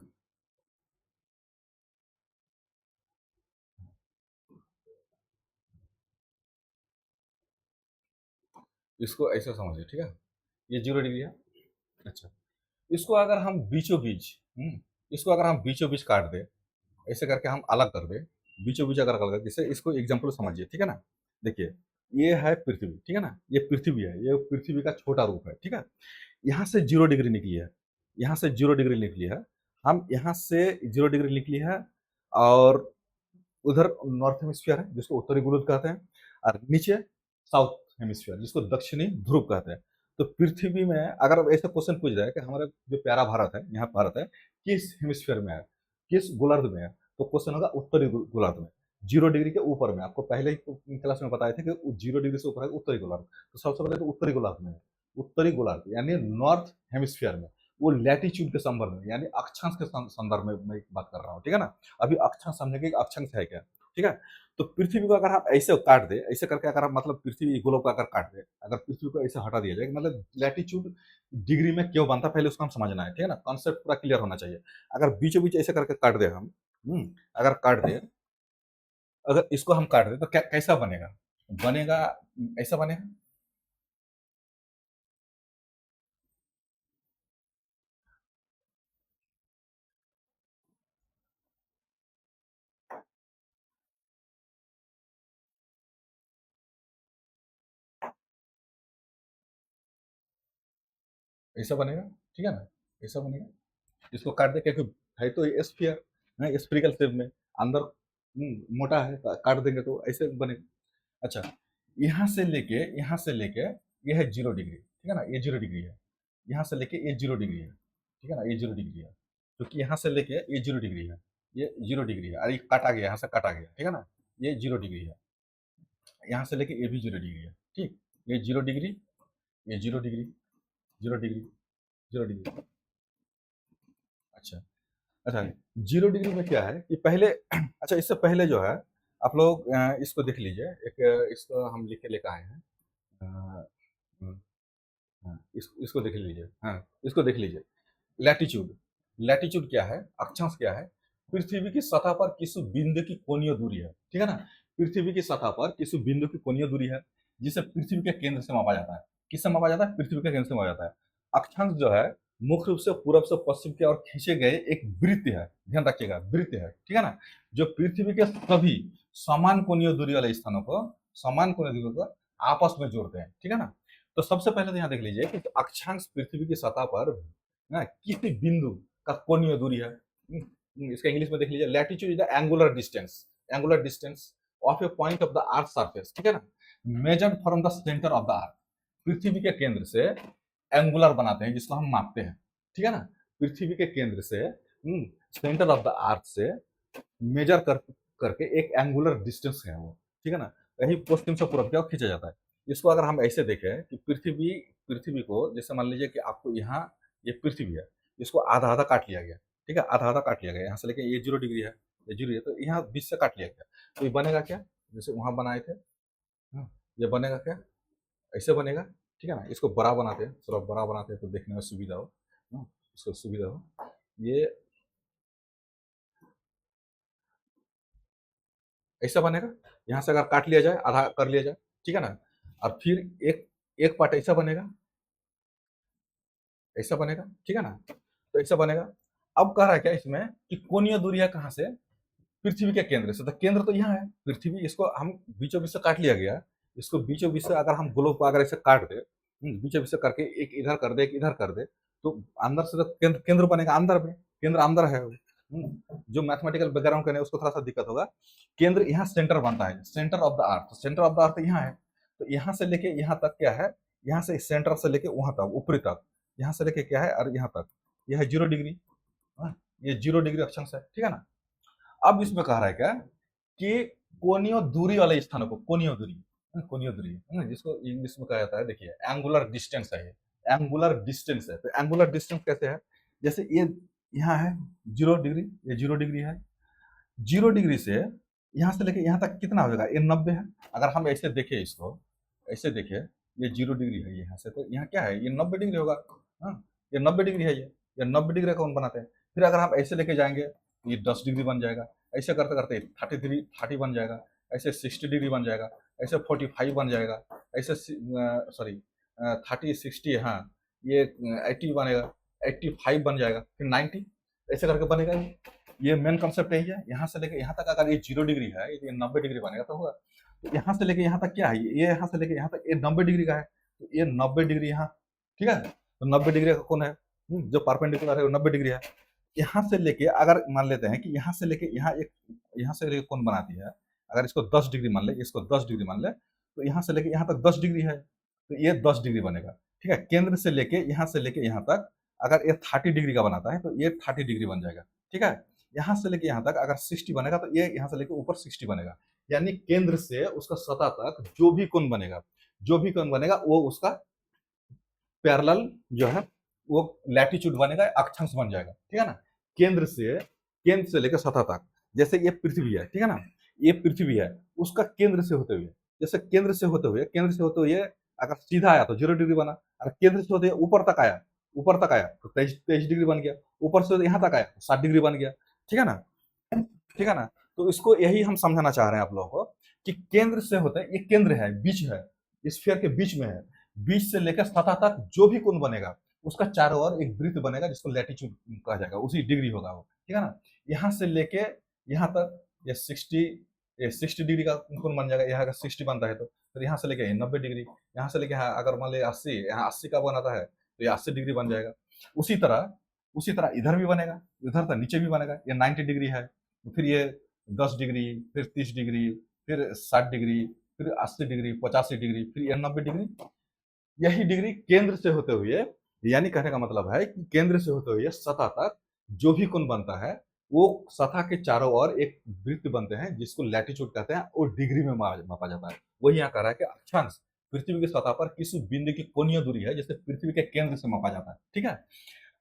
इसको ऐसे समझिए, ठीक है। ये 0 डिग्री है। अच्छा, इसको अगर हम बीचों बीच इसको अगर हम बीचों बीच काट दें, ऐसे करके हम अलग कर दें, बीचों बीच अगर अलग कर, जैसे इसको एग्जाम्पल समझिए, ठीक है ना। देखिए, ये है पृथ्वी, ठीक है ना, ये पृथ्वी है, ये पृथ्वी का छोटा रूप है, ठीक है। यहाँ से 0 डिग्री निकली है, यहाँ से 0 डिग्री निकली है, हम यहाँ से 0 डिग्री निकली है, और उधर नॉर्थ हेमिस्फीयर है जिसको उत्तरी गोलार्ध कहते हैं, और नीचे साउथ हेमिस्फीयर जिसको दक्षिणी ध्रुव कहते हैं। तो पृथ्वी में अगर ऐसा क्वेश्चन पूछ जाए कि हमारा जो प्यारा भारत है, यहाँ भारत है, किस हेमिस्फीयर में है, किस गोलार्ध में है, तो क्वेश्चन होगा उत्तरी गोलार्ध में, 0 डिग्री के ऊपर में। आपको पहले ही क्लास में बताए थे कि 0 डिग्री से ऊपर है उत्तरी गोलार्ध, तो सबसे पहले तो उत्तरी गोलार्ध में है, उत्तरी गोलार्ध यानी नॉर्थ हेमिस्फीयर में, वो लैटिट्यूड के संदर्भ में यानी अक्षांश के संदर्भ में मैं बात कर रहा हूँ, ठीक है ना। अभी अक्षांश समझेंगे कि अक्षांश है क्या, ठीक है। तो पृथ्वी को अगर आप ऐसे काट दे, ऐसे करके अगर आप मतलब पृथ्वी गोलों को अगर काट दे, अगर पृथ्वी को ऐसे हटा दिया जाए, मतलब लैटिट्यूड डिग्री में क्यों बनता है, पहले उसको हम समझना है, ठीक है ना, कॉन्सेप्ट पूरा क्लियर होना चाहिए। अगर बीचों बीच ऐसे करके काट दे हम, अगर काट दे, अगर इसको हम काट दे तो क्या कैसा बनेगा, बनेगा ऐसा बनेगा, ऐसा बनेगा, ठीक है ना, ऐसा बनेगा। इसको काट दे, क्योंकि है तो ये स्फीयर है, स्फीरिकल शेप में, अंदर मोटा है, काट देंगे तो ऐसे बनेगा। अच्छा, यहाँ से लेके ये है 0 डिग्री, ठीक है ना, ये 0 डिग्री है, यहाँ से लेके ये 0 डिग्री है, ठीक है ना, ये 0 डिग्री है, क्योंकि यहाँ से लेके ये 0 डिग्री है, ये 0 डिग्री है, और ये काटा गया, यहाँ से काटा गया, ठीक है ना, ये 0 डिग्री है, यहाँ से लेके ये भी 0 डिग्री है, ठीक। ये 0 डिग्री, ये 0 डिग्री, 0 डिग्री, 0 डिग्री। अच्छा, अच्छा, 0 डिग्री में क्या है कि पहले अच्छा, इससे पहले जो है, आप लोग इसको देख लीजिए, एक इसको हम लिख के लेकर आए हैं, अ, हम्म, हाँ, इसको देख लीजिए, हाँ, इसको देख लीजिए। लैटिट्यूड, लैटिट्यूड क्या है, अक्षांश क्या है, पृथ्वी की सतह पर किसी बिंदु की कोणीय दूरी है, ठीक है ना। पृथ्वी की सतह पर किसी बिंदु की कोणीय दूरी है, जिसे पृथ्वी के केंद्र से मापा जाता है। किससे मापा जाता है, पृथ्वी के केंद्र से मापा जाता है। अक्षांश जो है, मुख्य रूप से पूर्व से पश्चिम की ओर खींचे गए एक वृत्त है, ध्यान रखिएगा, वृत्त है, ठीक है ना, जो पृथ्वी के सभी समान कोणीय दूरी वाले स्थानों को, समान कोणीय दूरी को आपस में जोड़ते हैं, ठीक है ना। तो सबसे पहले तो यहाँ देख लीजिए कि अक्षांश पृथ्वी की सतह पर ना किसी बिंदु का कोणीय दूरी है। इसका इंग्लिश में देख लीजिए, latitude is the angular distance of a point of the earth surface, ठीक है ना, measured from the centre of the earth. पृथ्वी के केंद्र से एंगुलर बनाते हैं, जिसको हम मापते हैं, ठीक है ना। पृथ्वी के केंद्र से सेंटर ऑफ द अर्थ से मेजर करके एक एंगुलर डिस्टेंस है वो, ठीक है ना। यही पश्चिम से पूर्व की ओर खींचा जाता है। इसको अगर हम ऐसे देखें कि पृथ्वी पृथ्वी को, जैसे मान लीजिए कि आपको यहाँ ये पृथ्वी है, इसको आधा आधा काट लिया गया, ठीक है, आधा आधा काट लिया गया, यहाँ से लेके ये 0 डिग्री है, ये 0 है, तो यहाँ बीच से काट लिया गया, तो ये बनेगा क्या, जैसे वहां बनाए थे, ये बनेगा क्या, ऐसे बनेगा, ठीक है ना। इसको बड़ा बनाते हैं, थोड़ा बड़ा बनाते हैं तो देखने में सुविधा हो, इसको सुविधा हो, ये ऐसा बनेगा, यहाँ से अगर काट लिया जाए, आधा कर लिया जाए, ठीक है ना, और फिर एक एक पार्ट ऐसा बनेगा, ऐसा बनेगा, ठीक है ना, तो ऐसा बनेगा। अब कह रहा है क्या इसमें कि कोणीय दूरी है कहाँ से, पृथ्वी के केंद्र से, तो केंद्र तो यहाँ है पृथ्वी, इसको हम बीचों बीच से काट लिया गया, इसको बीचों बीच से अगर हम ग्लोब को अगर ऐसे काट दे, बीचों बीच से करके एक इधर कर दे, एक इधर कर दे, तो अंदर से तो केंद्र केंद्र बनेगा अंदर में, केंद्र अंदर है। जो मैथमेटिकल बैकग्राउंड करने उसको थोड़ा सा दिक्कत होगा। केंद्र यहाँ सेंटर बनता है, centre of the earth, centre of the अर्थ यहाँ है, तो यहाँ से लेके यहाँ तक क्या है, यहाँ से सेंटर से लेके वहां तक ऊपरी तक, यहाँ से लेके क्या है और यहाँ तक, यह है 0 डिग्री, ये 0 डिग्री अक्षांश है, ठीक है ना। अब इसमें कह रहा है क्या कि कोणीय दूरी वाले स्थानों को, कोणीय दूरी है ना, जिसको इंग्लिश में कहा जाता है, देखिए एंगुलर डिस्टेंस है, ये एंगुलर डिस्टेंस है। तो एंगुलर डिस्टेंस कैसे है, जैसे ये यहाँ है 0 डिग्री, ये 0 डिग्री है, 0 डिग्री से यहाँ से लेके यहाँ तक कितना हो जाएगा, ये 90 है। अगर हम ऐसे देखें इसको, ऐसे देखें, ये 0 डिग्री है यहाँ से, तो यहाँ क्या है, ये 90 डिग्री होगा। हाँ, ये 90 डिग्री है, ये 90 डिग्री कौन बनाते हैं। फिर अगर हम ऐसे लेके जाएंगे तो ये 10 डिग्री बन जाएगा। ऐसे करते करते 30 बन जाएगा, ऐसे 60 डिग्री बन जाएगा, ऐसे 45 बन जाएगा, ऐसे सॉरी 30 60, हाँ ये 80 बनेगा, 85 बन जाएगा, फिर 90, ऐसे करके बनेगा। ये मेन कॉन्सेप्ट यही है। यहाँ से लेके यहाँ तक अगर ये 0 डिग्री है, ये 90 डिग्री बनेगा तो होगा। तो यहाँ से लेके यहाँ तक क्या है, ये यहाँ से लेके यहाँ तक ये 90 डिग्री का है, तो ये 90 डिग्री यहाँ, ठीक है। तो 90 डिग्री का कौन है, जो परपेंडिकुलर है वो 90 डिग्री है। यहाँ से लेके अगर मान लेते हैं कि यहाँ से लेके यहाँ एक, यहाँ से लेके कौन बनाती है, अगर इसको 10 डिग्री मान ले, इसको 10 डिग्री मान ले, तो यहाँ से लेके यहाँ तक 10 डिग्री है, तो ये 10 डिग्री बनेगा, ठीक है। केंद्र से लेके यहाँ तक अगर ये 30 डिग्री का बनाता है तो ये 30 डिग्री बन जाएगा, ठीक है। यहाँ से लेके यहाँ तक अगर 60 बनेगा तो ये यहाँ से लेके ऊपर 60 बनेगा। यानी केंद्र से उसका सतह तक जो भी कोण बनेगा, जो भी कोण बनेगा वो उसका पैरेलल जो है वो लैटिट्यूड बनेगा, अक्षांश बन जाएगा, ठीक है ना। केंद्र से लेकर सतह तक, जैसे ये पृथ्वी है, ठीक है ना, ये पृथ्वी है, उसका केंद्र से होते हुए, जैसे केंद्र से होते हुए अगर सीधा आया तो 0 डिग्री बना, अगर केंद्र से होते हुए ऊपर तक आया तो 23 डिग्री बन गया, ऊपर से यहाँ तक आया तो 60 डिग्री बन गया, ठीक है ना, ठीक है ना। तो इसको यही हम समझाना चाह रहे हैं आप लोगों को कि केंद्र से होते हैं, ये केंद्र है, बीच है, स्फीयर के बीच में है, बीच से लेकर सतह तक जो भी कोण बनेगा उसका चारों ओर एक वृत्त बनेगा जिसको लैटिट्यूड कहा जाएगा, उसी डिग्री होगा वो, ठीक है ना। यहाँ से लेके यहाँ तक ये 60 डिग्री का कोण बन जाएगा, यहाँ का 60 बनता है तो फिर यहाँ से लेके 90 डिग्री, यहाँ से लेके अगर मान ले 80, यहाँ 80 का बनाता है तो ये 80 डिग्री बन जाएगा। उसी तरह इधर भी बनेगा, इधर तक नीचे भी बनेगा, ये 90 डिग्री है, फिर ये 10 डिग्री, फिर 30 डिग्री, फिर 60 डिग्री, फिर 80 डिग्री, 85 डिग्री, फिर ये 90 डिग्री। यही डिग्री केंद्र से होते हुए, यानी कहने का मतलब है कि केंद्र से होते हुए सतह तक जो भी कोण बनता है वो सतह के चारों ओर एक वृत्त बनते हैं जिसको लैटिट्यूड कहते हैं और डिग्री में मापा जाता है। वही यहाँ कह रहा है कि अक्षांश पृथ्वी की सतह पर किस बिंदु की कोणीय दूरी है जैसे पृथ्वी के केंद्र से मापा जाता है, ठीक है।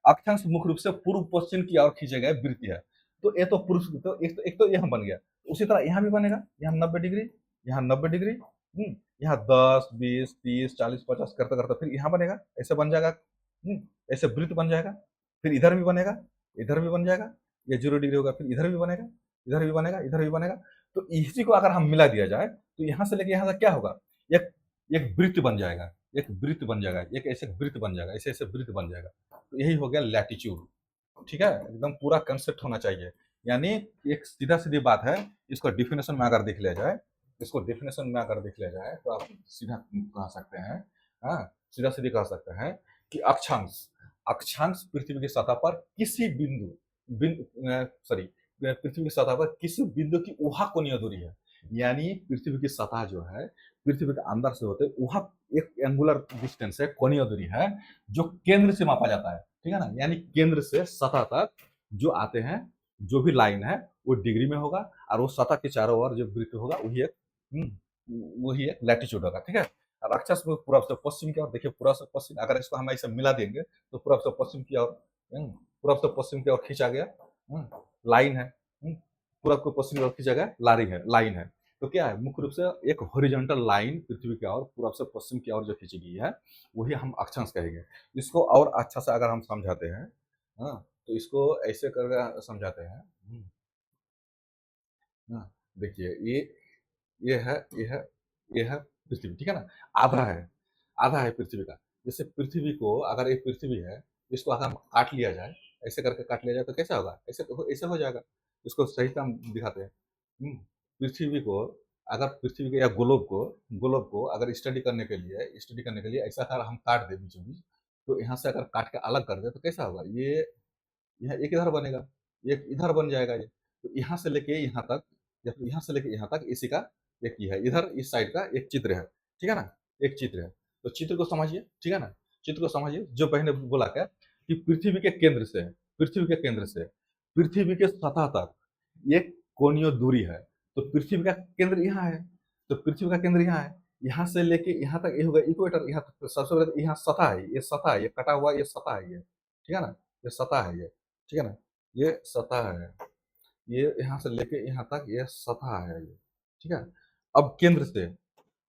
अक्षांश मुख्य रूप से पूर्व पश्चिम की ओर खींचे गए वृत्त है। तो ये तो पूर्व, तो एक तो यहाँ बन गया, उसी तरह यहाँ भी बनेगा, यहाँ 90 डिग्री, यहाँ 90 डिग्री, यहाँ 10 20 30 40 50 करते करते फिर यहाँ बनेगा, ऐसे बन जाएगा, ऐसे वृत्त बन जाएगा, फिर इधर भी बनेगा, इधर भी बन जाएगा, ये 0 डिग्री होगा, फिर इधर भी बनेगा, इधर भी बनेगा, इधर भी बनेगा। तो इसी को अगर हम मिला दिया जाए तो यहाँ से लेके यहाँ तक क्या होगा, एक एक वृत्त बन जाएगा, एक वृत्त बन जाएगा, एक ऐसे वृत्त बन जाएगा, ऐसे ऐसे वृत्त बन जाएगा। तो यही हो गया लैटिट्यूड, ठीक है। एकदम पूरा कंसेप्ट होना चाहिए। यानी एक सीधा सीधी बात है, इसको डेफिनेशन में अगर देख लिया जाए, इसको डेफिनेशन में अगर देख लिया जाए तो आप सीधा कह सकते हैं, हाँ सीधा सीधी कह सकते हैं कि अक्षांश अक्षांश पृथ्वी की सतह पर किसी पृथ्वी की सतह पर किसी बिंदु की ऊहा कोणीय दूरी है। यानी पृथ्वी की सतह जो है, पृथ्वी के अंदर से होते वहां एक एंगुलर डिस्टेंस है, कोणीय दूरी है, जो केंद्र से मापा जाता है, ठीक है ना। यानी केंद्र से सतह तक जो आते हैं, जो भी लाइन है वो डिग्री में होगा, और वो सतह के चारों ओर जो वृत्त होगा वही एक लैटिट्यूड होगा, ठीक है। और अक्षांश में पूर्व से पश्चिम की ओर, देखिए पूर्व से पश्चिम, अगर इसको हम ऐसे मिला देंगे तो पूर्व से पश्चिम की ओर, पूर्व से पश्चिम की ओर खींचा गया लाइन है, पूर्व को पश्चिम की ओर खींचा गया लाइन है। तो क्या है, मुख्य रूप से एक हॉरिजॉन्टल लाइन पृथ्वी की ओर पूर्व से पश्चिम की ओर जो खींची गई है वही हम अक्षांश कहेंगे। इसको और अच्छा से अगर हम समझाते हैं, हाँ तो इसको ऐसे करके समझाते हैं। हाँ, देखिए ये है पृथ्वी, ठीक है ना। आधा है आधा है पृथ्वी का। जैसे पृथ्वी को, अगर एक पृथ्वी है, इसको अगर हम काट लिया जाए, ऐसे करके काट लिया जाए तो कैसा होगा, ऐसे हो जाएगा। इसको सही से हम दिखाते हैं। पृथ्वी को, अगर पृथ्वी के या ग्लोब को अगर स्टडी करने के लिए ऐसा अगर हम काट दें बीचों बीच, तो यहाँ से अगर काट के अलग कर दे तो कैसा होगा, ये यहाँ एक इधर बनेगा, एक इधर बन जाएगा। ये तो यहाँ से लेके यहाँ तक, या फिर यहाँ से लेके यहाँ तक इसी का एक ही है, इधर इस साइड का एक चित्र है, ठीक है ना, एक चित्र है। तो चित्र को समझिए, ठीक है ना, चित्र को समझिए। जो पहले बोला क्या कि पृथ्वी के केंद्र से पृथ्वी के सतह तक एक कोणीय दूरी है। तो पृथ्वी का केंद्र यहाँ है, तो पृथ्वी का केंद्र यहाँ है, यहाँ से लेके यहाँ तक ये होगा इक्वेटर। यहाँ तक सबसे पहले यहाँ सतह है, ये कटा हुआ ये सतह है, ये ठीक है ना, ये सतह है, ये ठीक है ना, ये सतह है, ये यहाँ से लेके यहाँ तक ये सतह है ये, ठीक है। अब केंद्र से,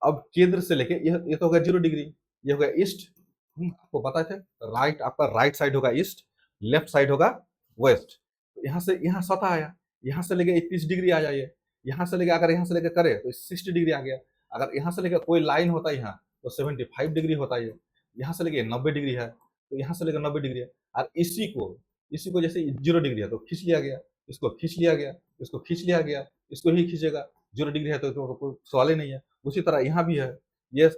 अब केंद्र से लेके ये तो हो गया 0 डिग्री, ये हो गया ईस्ट। आपको पता थे राइट, आपका राइट साइड होगा ईस्ट, लेफ्ट साइड होगा वेस्ट। तो यहाँ से यहाँ सतह आया, यहाँ से लेके 30 डिग्री आ जाइए, यहाँ से लेके अगर यहाँ से लेके करे तो 60 डिग्री आ गया। अगर यहाँ से लेके कोई लाइन होता है यहाँ तो 75 डिग्री होता है, यहाँ से लेके 90 डिग्री है, तो यहाँ से लेकर 90 डिग्री है। और इसी को जैसे 0 डिग्री है तो खींच लिया गया, इसको खींच लिया गया, इसको खींच लिया गया, इसको ही खींचेगा। 0 डिग्री है तो कोई सवाल ही नहीं है। उसी तरह यहाँ भी है, ये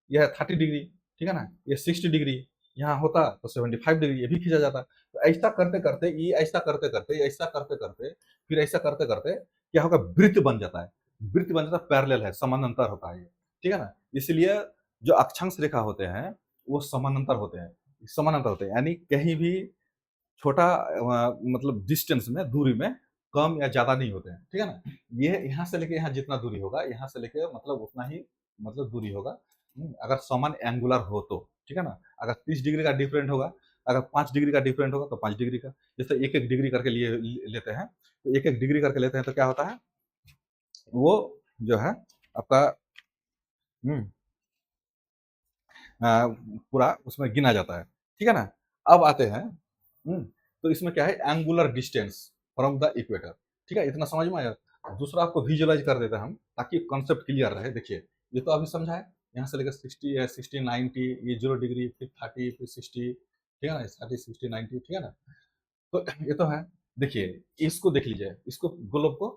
यह है 30 डिग्री, ठीक है ना, ये 60 डिग्री, यहाँ होता तो 75 डिग्री, ये भी खींचा जाता। तो ऐसा करते करते ये ऐसा करते करते ऐसा करते करते फिर ऐसा करते करते क्या होगा, वृत्त बन जाता है। वृत्त बन जाता है, पैरेलल है, समानांतर होता है ये, ठीक है ना। इसलिए जो अक्षांश रेखा होते हैं वो समानांतर होते हैं, समानांतर होते हैं, यानी कहीं भी छोटा मतलब डिस्टेंस में, दूरी में कम या ज्यादा नहीं होते हैं, ठीक है ना। ये यहाँ से लेके यहाँ जितना दूरी होगा, यहाँ से लेके मतलब उतना ही मतलब दूरी होगा, अगर समान एंगुलर हो तो, ठीक है ना। अगर 30 डिग्री का डिफरेंट होगा, अगर 5 डिग्री का डिफरेंट होगा तो 5 डिग्री का, जैसे एक एक डिग्री करके लिए लेते हैं, तो एक एक डिग्री करके लेते हैं तो क्या होता है, वो जो है आपका पूरा उसमें गिना जाता है, ठीक है ना। अब आते हैं तो इसमें क्या है, angular distance from the equator, ठीक है। इतना समझ में आया। दूसरा आपको विजुअलाइज कर देते हैं हम, ताकि कॉन्सेप्ट क्लियर रहे। देखिए ये तो अभी समझा है, यहाँ से लेकर 60 है, 60 90, ये 0 डिग्री, फिर 30, फिर 60, ठीक है ना, 30 60 90, ठीक है ना। तो ये तो है। देखिए इसको देख लीजिए, इसको ग्लोब को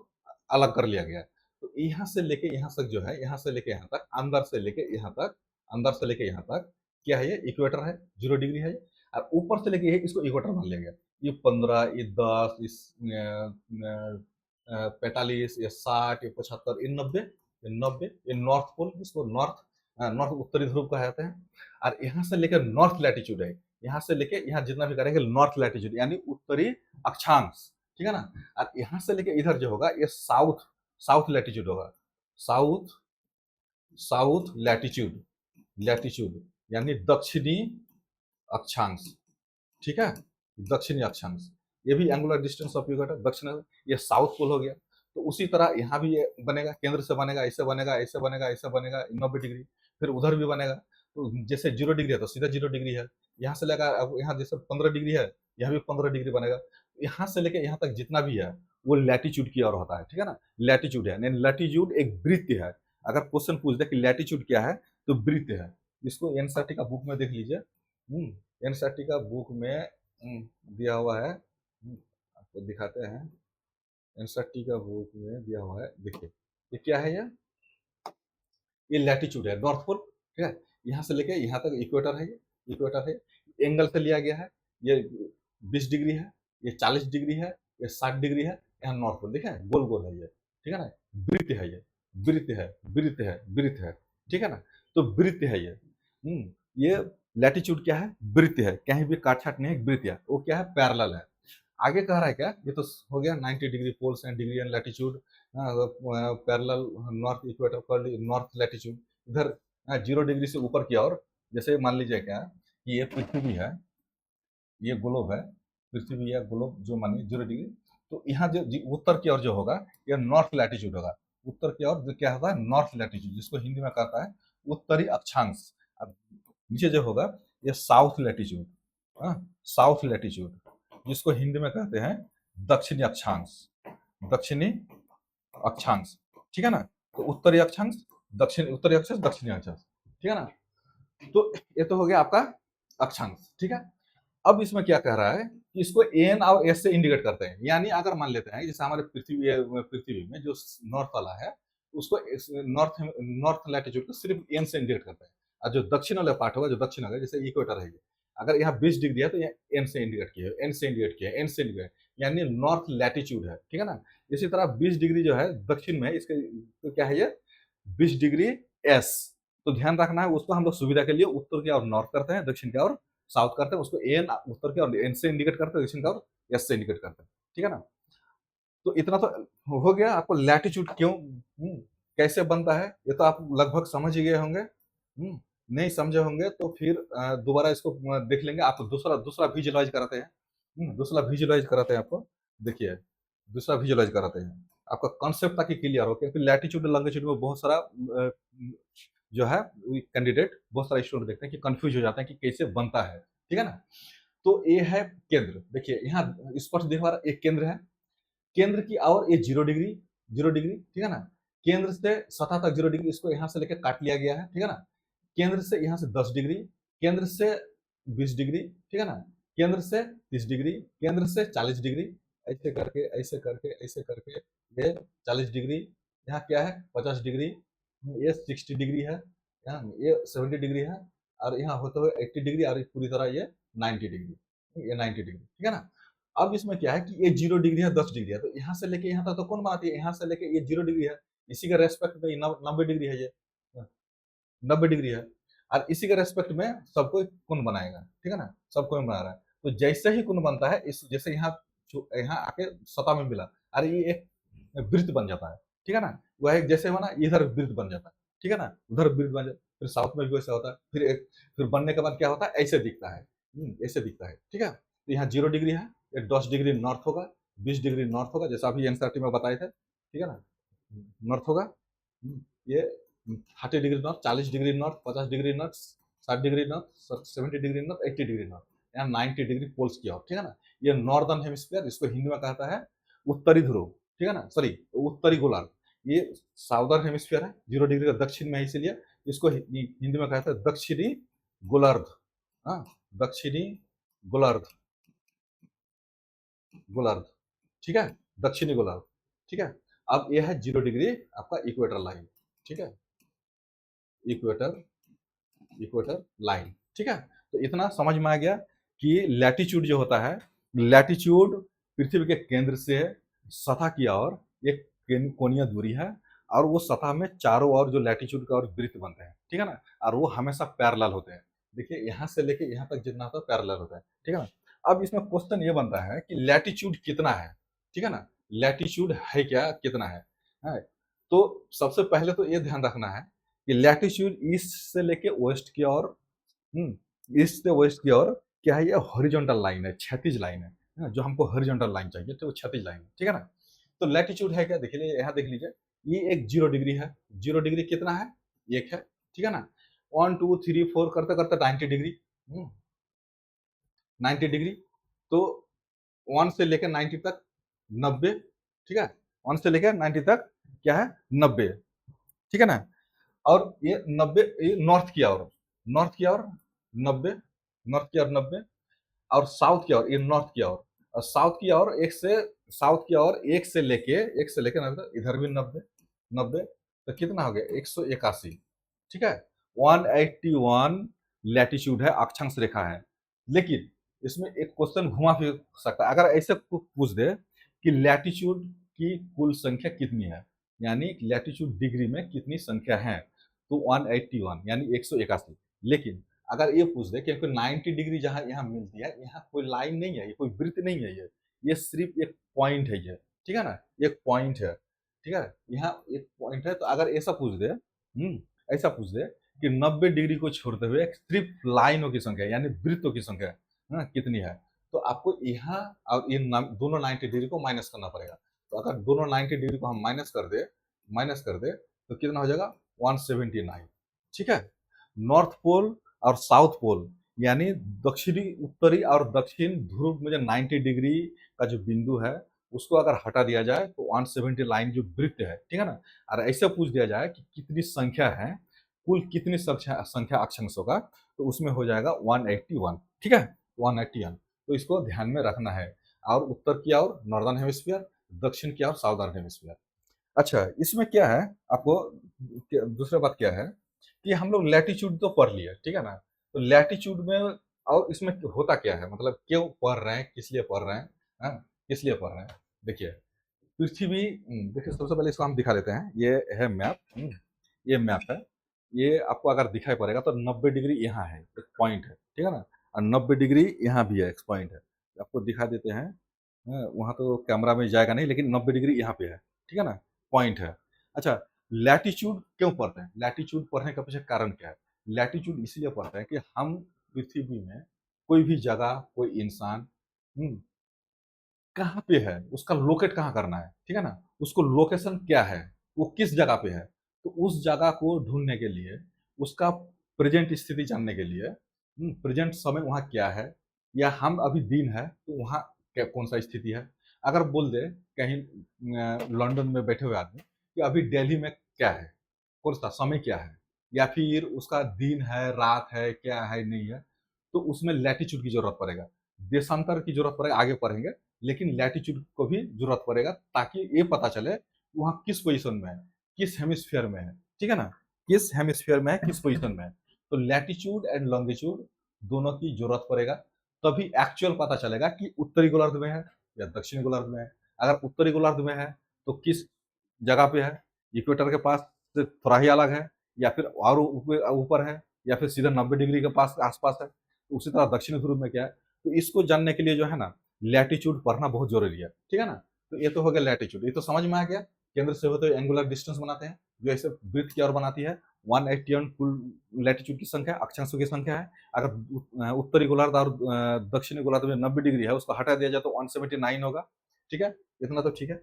अलग कर लिया गया है। तो यहाँ से लेके यहाँ तक जो है, यहाँ से लेके यहाँ तक, अंदर से लेके यहाँ तक, अंदर से लेके यहाँ तक क्या है, ये इक्वेटर है, 0 डिग्री है। और ऊपर से लेके इसको इक्वेटर मान लिया गया। ये 15, ये 10, इस 45, ये 60, ये 75, ये 90, ये 90, ये नॉर्थ पोल, इसको नॉर्थ नॉर्थ उत्तरी ध्रुव कहते हैं। और यहाँ से लेकर नॉर्थ लैटिट्यूड है, यहाँ से लेके यहाँ जितना भी करेंगे नॉर्थ लैटिट्यूड यानी उत्तरी अक्षांश, ठीक है ना। और यहाँ से लेके इधर जो होगा ये साउथ साउथ लैटिट्यूड होगा, साउथ साउथ लैटिट्यूड, लैटिट्यूड यानी दक्षिणी अक्षांश, ठीक है, दक्षिणी अक्षांश। ये भी एंगुलर डिस्टेंस ऑफ इक्वेटर, दक्षिण, ये साउथ पोल हो गया। तो उसी तरह यहाँ भी ये बनेगा, केंद्र से बनेगा, ऐसे बनेगा, ऐसे बनेगा, ऐसे बनेगा 90 डिग्री, फिर उधर भी बनेगा। तो जैसे 0 डिग्री है तो सीधा 0 डिग्री है, यहाँ से लेकर अब यहाँ जैसे 15 डिग्री है, यहाँ भी 15 डिग्री बनेगा। यहाँ से लेकर यहाँ तक जितना भी है वो लैटिट्यूड की ओर होता है, ठीक है ना। लैटिट्यूड है, लैटिट्यूड एक वृत्त है। अगर क्वेश्चन पूछ दे कि लैटिट्यूड क्या है तो वृत्त है। इसको एनसीईआरटी का बुक में देख लीजिए, एनसीईआरटी का बुक में दिया हुआ है, आपको दिखाते हैं। एनसीईआरटी का बुक में दिया हुआ है, देखिए ये क्या है, ये लैटिट्यूड है, नॉर्थ पोल, ठीक है। यहाँ से लेके यहाँ तक इक्वेटर है, ये इक्वेटर है, एंगल से लिया गया है, ये 20 डिग्री है, ये 40 डिग्री है, ये 60 डिग्री है, यहाँ नॉर्थ पोल देखा है, गोल गोल है ये, ठीक है ना। वृत्त है ये, वृत्त है, वृत्त है, वृत्त है, ठीक है ना। तो वृत्त है ये लैटिट्यूड क्या है, वृत्त है, कहीं भी काट छाट नहीं है, वृत्त है, वो क्या है, पैरेलल है। आगे कह रहा है क्या, ये तो हो गया 90 degree poles and degree and latitude, parallel north equator कर नॉर्थ लैटिट्यूड। इधर 0 डिग्री से ऊपर की ओर, जैसे मान लीजिए क्या कि ये पृथ्वी है, ये ग्लोब है, पृथ्वी है ग्लोब जो मानिए 0 डिग्री, तो यहाँ जो उत्तर की ओर जो होगा ये नॉर्थ लैटिट्यूड होगा। उत्तर की ओर जो क्या होगा, नॉर्थ लैटिट्यूड, जिसको हिंदी में कहता है उत्तरी अक्षांश। अब नीचे जो होगा ये साउथ लैटिट्यूड, साउथ लैटिट्यूड, जिसको हिंदी में कहते हैं दक्षिणी अक्षांश, दक्षिणी अक्षांश, ठीक है ना। तो उत्तरी अक्षांश, दक्षिणी, उत्तरी अक्षांश, दक्षिणी अक्षांश, ठीक है ना। तो ये तो हो गया आपका अक्षांश, ठीक है। अब इसमें क्या कह रहा है कि इसको एन और एस से इंडिकेट करते हैं, यानी अगर मान लेते हैं जैसे हमारे पृथ्वी में जो नॉर्थ वाला है उसको नॉर्थ नॉर्थ लैटिट्यूड को सिर्फ एन से इंडिकेट करते हैं, और जो दक्षिण वाला पार्ट होगा, जो दक्षिण होगा, जैसे इक्वेटर है, अगर यहाँ 20 डिग्री है तो ये एन से इंडिकेट किया है, एन से इंडिकेट किया है, एन से इंडिकेट, यानी नॉर्थ लैटिट्यूड है, ठीक है ना। इसी तरह 20 डिग्री जो है दक्षिण में, इसके तो क्या है ये 20 डिग्री एस, तो ध्यान रखना है उसको, हम लोग सुविधा के लिए उत्तर की ओर नॉर्थ करते हैं, दक्षिण की ओर साउथ करते हैं, उसको एन उत्तर की ओर एन से इंडिकेट करते हैं, दक्षिण की ओर एस से इंडिकेट करते हैं, ठीक है ना। तो इतना तो हो गया, आपको लैटिट्यूड क्यों कैसे बनता है ये तो आप लगभग समझ ही गए होंगे। नहीं समझे होंगे तो फिर दोबारा इसको देख लेंगे। आपको दूसरा दूसरा विजुअलाइज कराते हैं, दूसरा विजुअलाइज कराते हैं आपको। देखिए दूसरा विजुअलाइज कराते हैं आपका कॉन्सेप्ट ताकि क्लियर हो, क्योंकि लैटिट्यूड लॉन्गिट्यूड में बहुत सारा जो है कैंडिडेट, बहुत सारे स्टूडेंट देखते हैं कि कंफ्यूज हो जाते हैं कि कैसे बनता है, ठीक है ना। तो ये है केंद्र, देखिए यहाँ स्पष्ट दिख रहा है एक केंद्र है, केंद्र की और ये 0 डिग्री, 0 डिग्री, ठीक है ना। केंद्र से सतह तक 0 डिग्री, इसको यहाँ से लेकर काट लिया गया है, ठीक है ना। केंद्र से यहाँ से 10 डिग्री, केंद्र से 20 डिग्री, ठीक है ना। केंद्र से 30 डिग्री, केंद्र से 40 डिग्री, ऐसे करके ऐसे करके ऐसे करके ये 40 डिग्री, यहाँ क्या है 50 डिग्री, ये 60 डिग्री है, यहाँ ये 70 डिग्री है, और यहाँ होते हुए 80 डिग्री, और पूरी तरह ये 90 डिग्री, ये 90 डिग्री, ठीक है ना। अब इसमें क्या है कि ये 0 डिग्री है, 10 डिग्री है, तो यहाँ से लेके यहाँ तक तो कौन बनाती है, यहाँ से लेके ये 0 डिग्री है, इसी के रेस्पेक्ट में 90 डिग्री है, ये 90 डिग्री है, और इसी के रेस्पेक्ट में सबको कोण बनाएगा, ठीक है ना, सब कोण बना रहा है। तो जैसे ही कोण बनता है, इस जैसे यहाँ यहाँ आके सतह में मिला, अरे ये एक वृत्त बन जाता है, ठीक है ना। वह एक जैसे बना इधर वृत्त बन जाता है, ठीक है ना, उधर वृत्त बन जाता है, फिर साउथ में भी वैसा होता है, फिर बनने के बाद क्या होता है, ऐसे दिखता है, ऐसे दिखता है, ठीक है। तो यहाँ 0 डिग्री है, ये 10 डिग्री नॉर्थ होगा, 20 डिग्री नॉर्थ होगा, जैसा अभी एनसीईआरटी में बताए थे, ठीक है ना, नॉर्थ होगा। ये 30 degree north, 40 degree north, 50 degree north, 60 degree north, 70 degree north, 80 degree north, यहाँ 90 डिग्री पोल्स की ओर, ठीक है ना। ये नॉर्दर्न हेमिस्फीयर, इसको हिंदी में कहता है उत्तरी ध्रुव, ठीक है ना, सॉरी उत्तरी गोलार्ध। ये साउदर्न हेमिस्फीयर है, 0 डिग्री का दक्षिण में है, इसीलिए इसको हिंदी में कहता है दक्षिणी गोलार्ध। हाँ, दक्षिणी गोलार्ध, गोलार्ध, ठीक है, दक्षिणी गोलार्ध, ठीक है। अब यह है 0 डिग्री आपका इक्वेटर लाइन, ठीक है, इक्वेटर, इक्वेटर लाइन, ठीक है। तो इतना समझ में आ गया कि लैटिट्यूड जो होता है, लैटिट्यूड पृथ्वी के केंद्र से सतह की ओर एक कोणीय दूरी है, और वो सतह में चारों ओर जो लैटिट्यूड का और वृत्त बनते हैं, ठीक है ना, और वो हमेशा पैरेलल होते हैं। देखिए यहाँ से लेके यहाँ तक जितना होता है पैरेलल होता है, ठीक है ना। अब इसमें क्वेश्चन ये बनता है कि लैटिट्यूड कितना है, ठीक है ना, लैटिट्यूड है क्या, कितना है? तो सबसे पहले तो ये ध्यान रखना है कि लैटिट्यूड ईस्ट से लेके वेस्ट की ओर, ईस्ट से वेस्ट की ओर क्या है, ये हॉरिजॉन्टल लाइन है, क्षैतिज लाइन है, जो हमको हॉरिजॉन्टल लाइन चाहिए, तो क्षैतिज लाइन है, ठीक है ना। तो लैटिट्यूड है क्या, देखिए यहाँ देख लीजिए, ये एक 0 डिग्री है, 0 डिग्री कितना है, एक है, ठीक है ना। 1 2 3 4 करते करते 90 डिग्री, 90 डिग्री, तो 1 से लेकर 90 तक 90, ठीक है, 1 से लेकर 90 तक क्या है 90, ठीक है ना। और ये 90 ये नॉर्थ की ओर, नॉर्थ की ओर 90, नॉर्थ की ओर 90, और साउथ की ओर, ये नॉर्थ की ओर, और साउथ की ओर एक से, साउथ की ओर एक से लेके 90, इधर भी 90, 90, तो कितना हो गया 181, ठीक है। 181 लैटिट्यूड है, अक्षांश रेखा है। लेकिन इसमें एक क्वेश्चन घुमा फिर सकता है, अगर ऐसे पूछ दे कि लैटिट्यूड की कुल संख्या कितनी है, यानी लैटिट्यूड डिग्री में कितनी संख्या है, तो 181 यानी 181। लेकिन अगर ये पूछ दे क्योंकि 90 डिग्री जहां यहाँ मिलती है, यहाँ कोई लाइन नहीं है, ये कोई वृत्त नहीं है, ये सिर्फ एक पॉइंट है, ये ठीक है ना, एक पॉइंट है, ठीक है, यहाँ एक पॉइंट है। तो अगर ऐसा पूछ दे, ऐसा पूछ दे कि 90 डिग्री को छोड़ते हुए सिर्फ लाइनों की संख्या यानी वृत्तों की संख्या कितनी है, तो आपको यहाँ और ये दोनों 90 डिग्री को माइनस करना पड़ेगा। तो अगर दोनों 90 डिग्री को हम माइनस कर दे तो कितना हो जाएगा 179, ठीक है। नॉर्थ पोल और साउथ पोल यानी दक्षिणी उत्तरी और दक्षिण ध्रुव में जो 90 डिग्री का जो बिंदु है, उसको अगर हटा दिया जाए तो 170 लाइन जो वृत्त है, ठीक है ना, और ऐसे पूछ दिया जाए कि कितनी संख्या है, कुल कितनी संख्या अक्षांशों का, तो उसमें हो जाएगा 181, ठीक है, 181। तो इसको ध्यान में रखना है। और उत्तर की ओर नॉर्दर्न हेमिस्फीयर, दक्षिण की ओर साउदर्न हेमिस्फीयर। अच्छा, इसमें क्या है, आपको दूसरा बात क्या है कि हम लोग लैटिट्यूड तो पढ़ लिए, ठीक है ना। तो लैटिट्यूड में और इसमें होता क्या है, मतलब क्यों पढ़ रहे हैं, किस लिए पढ़ रहे हैं, हाँ, किस लिए पढ़ रहे हैं। देखिए पृथ्वी, देखिए सबसे पहले इसको हम दिखा देते हैं, ये है मैप, ये मैप है, ये आपको अगर दिखाई पड़ेगा तो 90 डिग्री यहाँ है, एक पॉइंट है, ठीक है ना, और 90 डिग्री यहाँ भी है, एक पॉइंट है, आपको दिखा देते हैं। वहाँ तो कैमरा में जाएगा नहीं, लेकिन 90 डिग्री यहाँ पे है, ठीक है ना, पॉइंट है। अच्छा, लैटिट्यूड क्यों पढ़ते हैं, लैटिट्यूड पढ़ने का पीछे कारण क्या है। लैटिट्यूड इसलिए पढ़ते हैं कि हम पृथ्वी में कोई भी जगह, कोई इंसान कहाँ पे है, उसका लोकेट कहाँ करना है, ठीक है ना, उसको लोकेशन क्या है, वो किस जगह पे है, तो उस जगह को ढूंढने के लिए, उसका प्रेजेंट स्थिति जानने के लिए, प्रेजेंट समय वहाँ क्या है, या हम अभी दिन है तो वहाँ क्या कौन सा स्थिति है। अगर बोल दे कहीं लंदन में बैठे हुए आदमी कि अभी दिल्ली में क्या है, कौन सा समय क्या है, या फिर उसका दिन है रात है क्या है नहीं है, तो उसमें लैटिट्यूड की जरूरत पड़ेगा, देशांतर की जरूरत पड़ेगा, आगे पढ़ेंगे, लेकिन लैटिट्यूड को भी जरूरत पड़ेगा ताकि ये पता चले वहाँ किस पोजीशन में है, किस हेमिस्फीयर में है, ठीक है ना, किस हेमिस्फीयर में है, किस पोजीशन में है। तो लैटिट्यूड एंड लॉन्गिट्यूड दोनों की जरूरत पड़ेगा, तभी एक्चुअल पता चलेगा कि उत्तरी गोलार्ध में है या दक्षिणी गोलार्ध में है। अगर उत्तरी गोलार्ध में है तो किस जगह पे है, इक्वेटर के पास से थोड़ा ही अलग है, या फिर और ऊपर है, या फिर सीधा 90 डिग्री के पास आसपास है। तो उसी तरह दक्षिणी ध्रुव में क्या है, तो इसको जानने के लिए जो है ना लैटिट्यूड पढ़ना बहुत जरूरी है, ठीक है ना। तो ये तो हो गया लैटिट्यूड, ये तो समझ में आ गया। केंद्र से होते हुए एंगुलर डिस्टेंस बनाते हैं जो ऐसे वृत्त की ओर बनाती है। 181 कुल लैटिट्यूड की संख्या, अक्षांशों की संख्या है। अगर उत्तरी गोलार्ध और दक्षिणी गोलार्ध में 90 डिग्री है, उसको हटा दिया जाए तो 179 होगा, ठीक है। इतना तो ठीक है,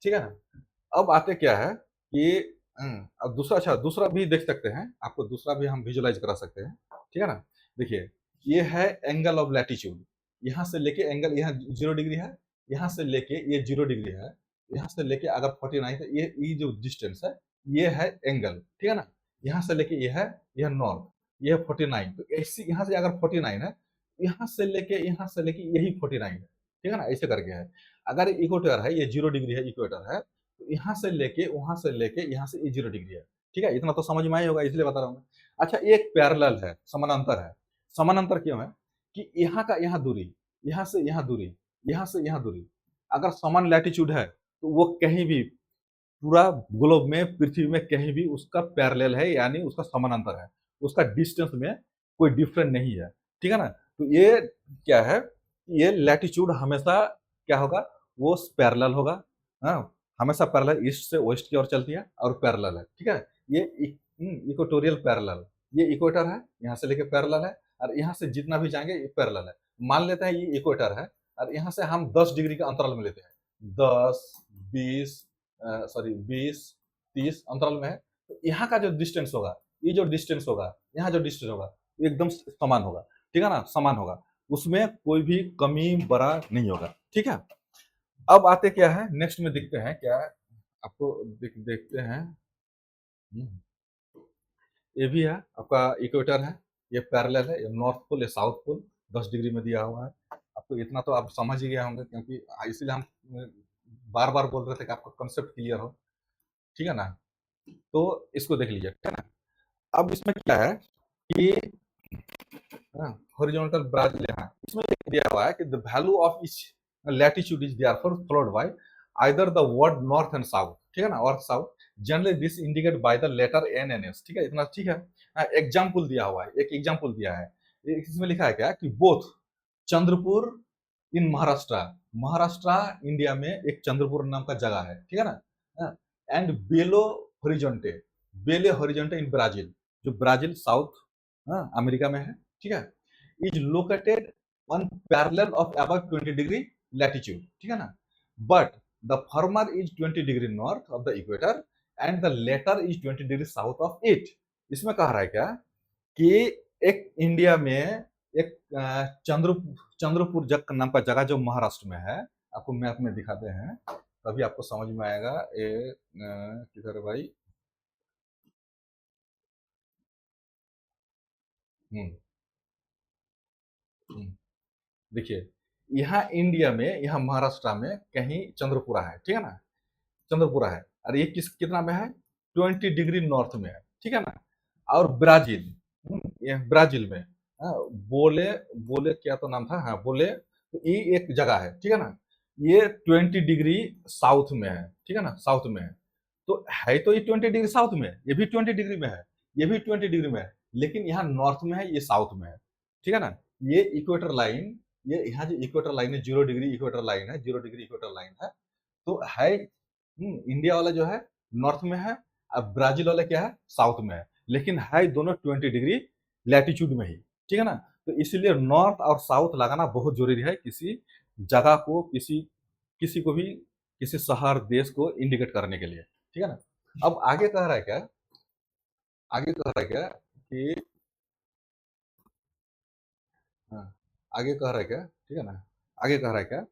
ठीक है ना। अब आते क्या है कि अब दूसरा, अच्छा दूसरा भी देख सकते हैं, आपको दूसरा भी हम विजुलाइज करा सकते हैं, ठीक है ना। देखिए ये है एंगल ऑफ लैटिट्यूड, यहाँ से लेके एंगल, यहाँ 0 डिग्री है, यहाँ से लेके ये 0 डिग्री है, यहाँ से लेके अगर 49 है, ये जो डिस्टेंस है ये है एंगल, ठीक है ना। यहाँ से लेके ये है, यह नॉर्थ, ये है 49, तो ऐसे यहाँ से अगर 49 है, यहाँ से लेके यही 49 है, ठीक है ना, ऐसे करके है। अगर इक्वेटर है, ये 0 डिग्री है, इक्वेटर है, तो यहाँ से लेके वहां से लेके यहाँ से ये 0 डिग्री है, ठीक है। इतना तो समझ में आया होगा, इसलिए बता रहा हूँ। अच्छा एक पैरेलल है, समानांतर है। समानांतर क्यों है कि यहाँ का यहाँ दूरी, यहाँ से यहाँ दूरी, यहाँ से यहाँ दूरी अगर समान लैटिट्यूड है तो वो कहीं भी पूरा ग्लोब में, पृथ्वी में कहीं भी उसका पैरेलल है, यानी उसका समानांतर है, उसका डिस्टेंस में कोई डिफरेंट नहीं है, ठीक है ना। तो ये क्या है, ये लैटिट्यूड हमेशा क्या होगा, वो पैरेलल होगा, हाँ, हमेशा पैरेलल ईस्ट से वेस्ट की ओर चलती है और पैरेलल है, ठीक है। ये इक्वेटोरियल पैरेलल, ये इक्वेटर है, यहाँ से लेके पैरेलल है, और यहाँ से जितना भी जाएंगे ये पैरेलल है। मान लेते हैं ये इक्वेटर है, और यहाँ से हम 10 डिग्री का अंतराल में लेते हैं, 10 20 सॉरी 20 30 अंतराल में है, तो यहाँ का जो डिस्टेंस होगा, ये जो डिस्टेंस होगा, यहाँ जो डिस्टेंस होगा, एकदम समान होगा, ठीक है ना, समान होगा, उसमें कोई भी कमी बड़ा नहीं होगा, ठीक है। अब आते क्या है नेक्स्ट में, देखते हैं क्या है, आपको देखते हैं। ये भी है आपका इक्वेटर है, ये पैरेलल है, ये नॉर्थ पोल, ये साउथ पोल 10 डिग्री में दिया हुआ है। आपको इतना तो आप समझ ही गए होंगे, क्योंकि इसीलिए हम बार बार बोल रहे थे कि आपका कंसेप्ट क्लियर हो, ठीक है ना। तो इसको देख लीजिए, ठीक है ना। अब इसमें क्या है कि हॉरिजॉन्टल ब्राजिल, यहाँ इसमें दिया हुआ है कि the value of each latitude is therefore followed by either the word north and south, ठीक है ना, और south generally this indicate by the letter N N S, ठीक है, इतना ठीक है। एग्जाम्पल दिया हुआ है, एक एग्जाम्पल दिया है, इसमें लिखा है क्या कि बोथ चंद्रपुर इन महाराष्ट्र, महाराष्ट्र इंडिया में एक चंद्रपुर नाम का जगह है, ठीक है ना, and Belo Horizonte, Belo Horizonte in Brazil, जो ब्राजील साउथ अमेरिका में है, ठीक है, is located on parallel of about 20 degree latitude, ठीक है ना, but the former is 20 degree north of the equator and the latter is 20 degree south of it. इसमें कह रहा है क्या कि एक इंडिया में एक चंद्रपुर जग नाम का जगह जो महाराष्ट्र में है, आपको मैप में दिखाते हैं तभी आपको समझ में आएगा। ये किधर है भाई, हम्म हम्म, देखिए यहाँ इंडिया में, यहाँ महाराष्ट्र में कहीं चंद्रपुरा है, ठीक है ना, चंद्रपुरा है, और ये कितना में है, 20 डिग्री नॉर्थ में है, ठीक है ना। और ब्राजील, ये ब्राजील में, हाँ, बोले बोले क्या तो नाम था, हाँ बोले, तो ये एक जगह है, ठीक है ना, ये 20 डिग्री साउथ में है, ठीक है ना, साउथ में है। तो है तो ये 20 डिग्री साउथ में है, ये भी 20 डिग्री में है, ये भी 20 डिग्री में है, लेकिन यहाँ नॉर्थ में है, ये साउथ में है, ठीक है ना। ये इक्वेटर लाइन, ये यहाँ जो इक्वेटर लाइन है, 0 डिग्री इक्वेटर लाइन है, 0 डिग्री इक्वेटर लाइन है, तो है इंडिया वाला जो है नॉर्थ में है, और ब्राजील वाला क्या है, साउथ में है, लेकिन है दोनों 20 डिग्री लैटिट्यूड में ही, ठीक है ना। तो इसलिए नॉर्थ और साउथ लगाना बहुत जरूरी है किसी जगह को, किसी किसी को भी किसी शहर देश को इंडिकेट करने के लिए, ठीक है ना। अब आगे कह रहा है क्या, आगे कह रहा है क्या कि हाँ, आगे कह रहा है क्या, ठीक है ना, आगे कह रहा है क्या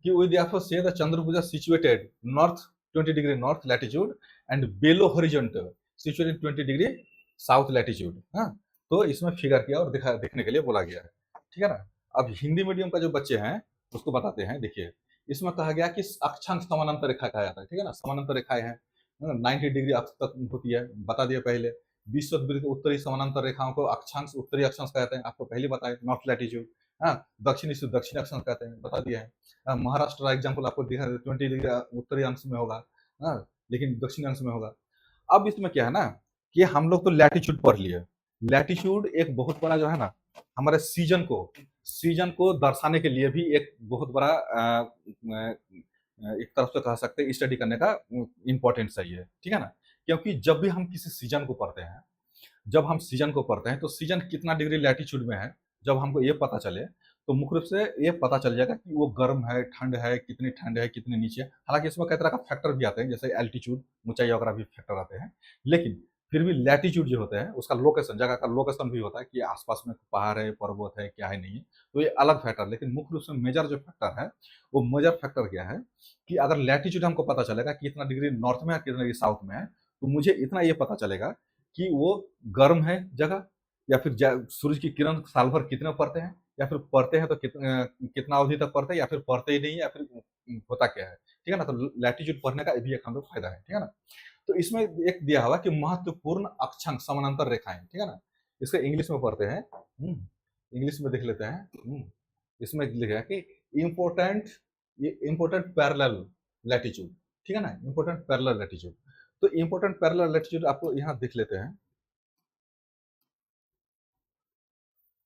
कि we therefore say the Chandrabhuja situated north 20 degree north latitude and below horizontal situated 20 degree south latitude। हाँ, तो इसमें फिगर किया और दिखा देखने के लिए बोला गया है, ठीक है ना। अब हिंदी मीडियम का जो बच्चे हैं उसको बताते हैं। देखिए, इसमें कहा गया कि अक्षांश समानांतर रेखा कहा जाता है, ठीक है ना। समानांतर रेखाएं हैं 90 डिग्री अक्ष तक होती है, बता दिया पहले। विश्ववृत्त उत्तरी समानांतर रेखाओं को अक्षांश उत्तरी अक्षांश कहते हैं, आपको पहले बताया, नॉर्थ लैटिट्यूड। हाँ, दक्षिणी से दक्षिण अक्षांश कहते हैं, बता दिया है। महाराष्ट्र का एग्जाम्पल आपको दिखा 20 डिग्री उत्तरी अंश में होगा, हाँ, लेकिन दक्षिणी अंश में होगा। अब इसमें क्या है ना कि हम लोग तो लैटिट्यूड पढ़ लिए। लैटिट्यूड एक बहुत बड़ा जो है ना हमारे सीजन को दर्शाने के लिए भी एक बहुत बड़ा एक तरफ से कह सकते हैं स्टडी करने का इम्पोर्टेंस है ये, ठीक है ना। क्योंकि जब भी हम किसी सीजन को पढ़ते हैं, जब हम सीजन को पढ़ते हैं तो सीजन कितना डिग्री लैटिट्यूड में है, जब हमको ये पता चले तो मुख्य रूप से ये पता चल जाएगा कि वो गर्म है, ठंड है, कितने नीचे। हालांकि इसमें कई तरह का फैक्टर भी आते हैं, जैसे एल्टीट्यूड, ऊंचाई वगैरह भी फैक्टर आते हैं। लेकिन फिर भी लैटिट्यूड जो होता है उसका लोकेशन, जगह का लोकेशन भी होता है कि आसपास में पहाड़ है, पर्वत है, क्या है, नहीं है, तो ये अलग फैक्टर। लेकिन मुख्य रूप से मेजर जो फैक्टर है वो मेजर फैक्टर क्या है कि अगर लैटिट्यूड हमको पता चलेगा कि कितना डिग्री नॉर्थ में है, कितना डिग्री साउथ में है, तो मुझे इतना ये पता चलेगा कि वो गर्म है जगह, या फिर सूरज की किरण साल भर कितने पड़ते हैं, या फिर पड़ते हैं तो कितना अवधि तक पड़ते हैं, या फिर पड़ते ही नहीं है, या फिर होता क्या है, ठीक है ना। तो लैटिट्यूड पढ़ने का भी एक हम लोग फायदा है, ठीक है ना। तो इसमें एक दिया हुआ कि महत्वपूर्ण अक्षांश समानांतर रेखाएं, ठीक है ना। इसको इंग्लिश में पढ़ते हैं, इंग्लिश में देख लेते हैं। इसमें लिखा है कि इम्पोर्टेंट, ये इम्पोर्टेंट पैरेलल लैटिट्यूड, ठीक है ना, इम्पोर्टेंट पैरेलल लैटिट्यूड। तो इम्पोर्टेंट पैरेलल लैटिट्यूड आपको यहाँ देख लेते हैं।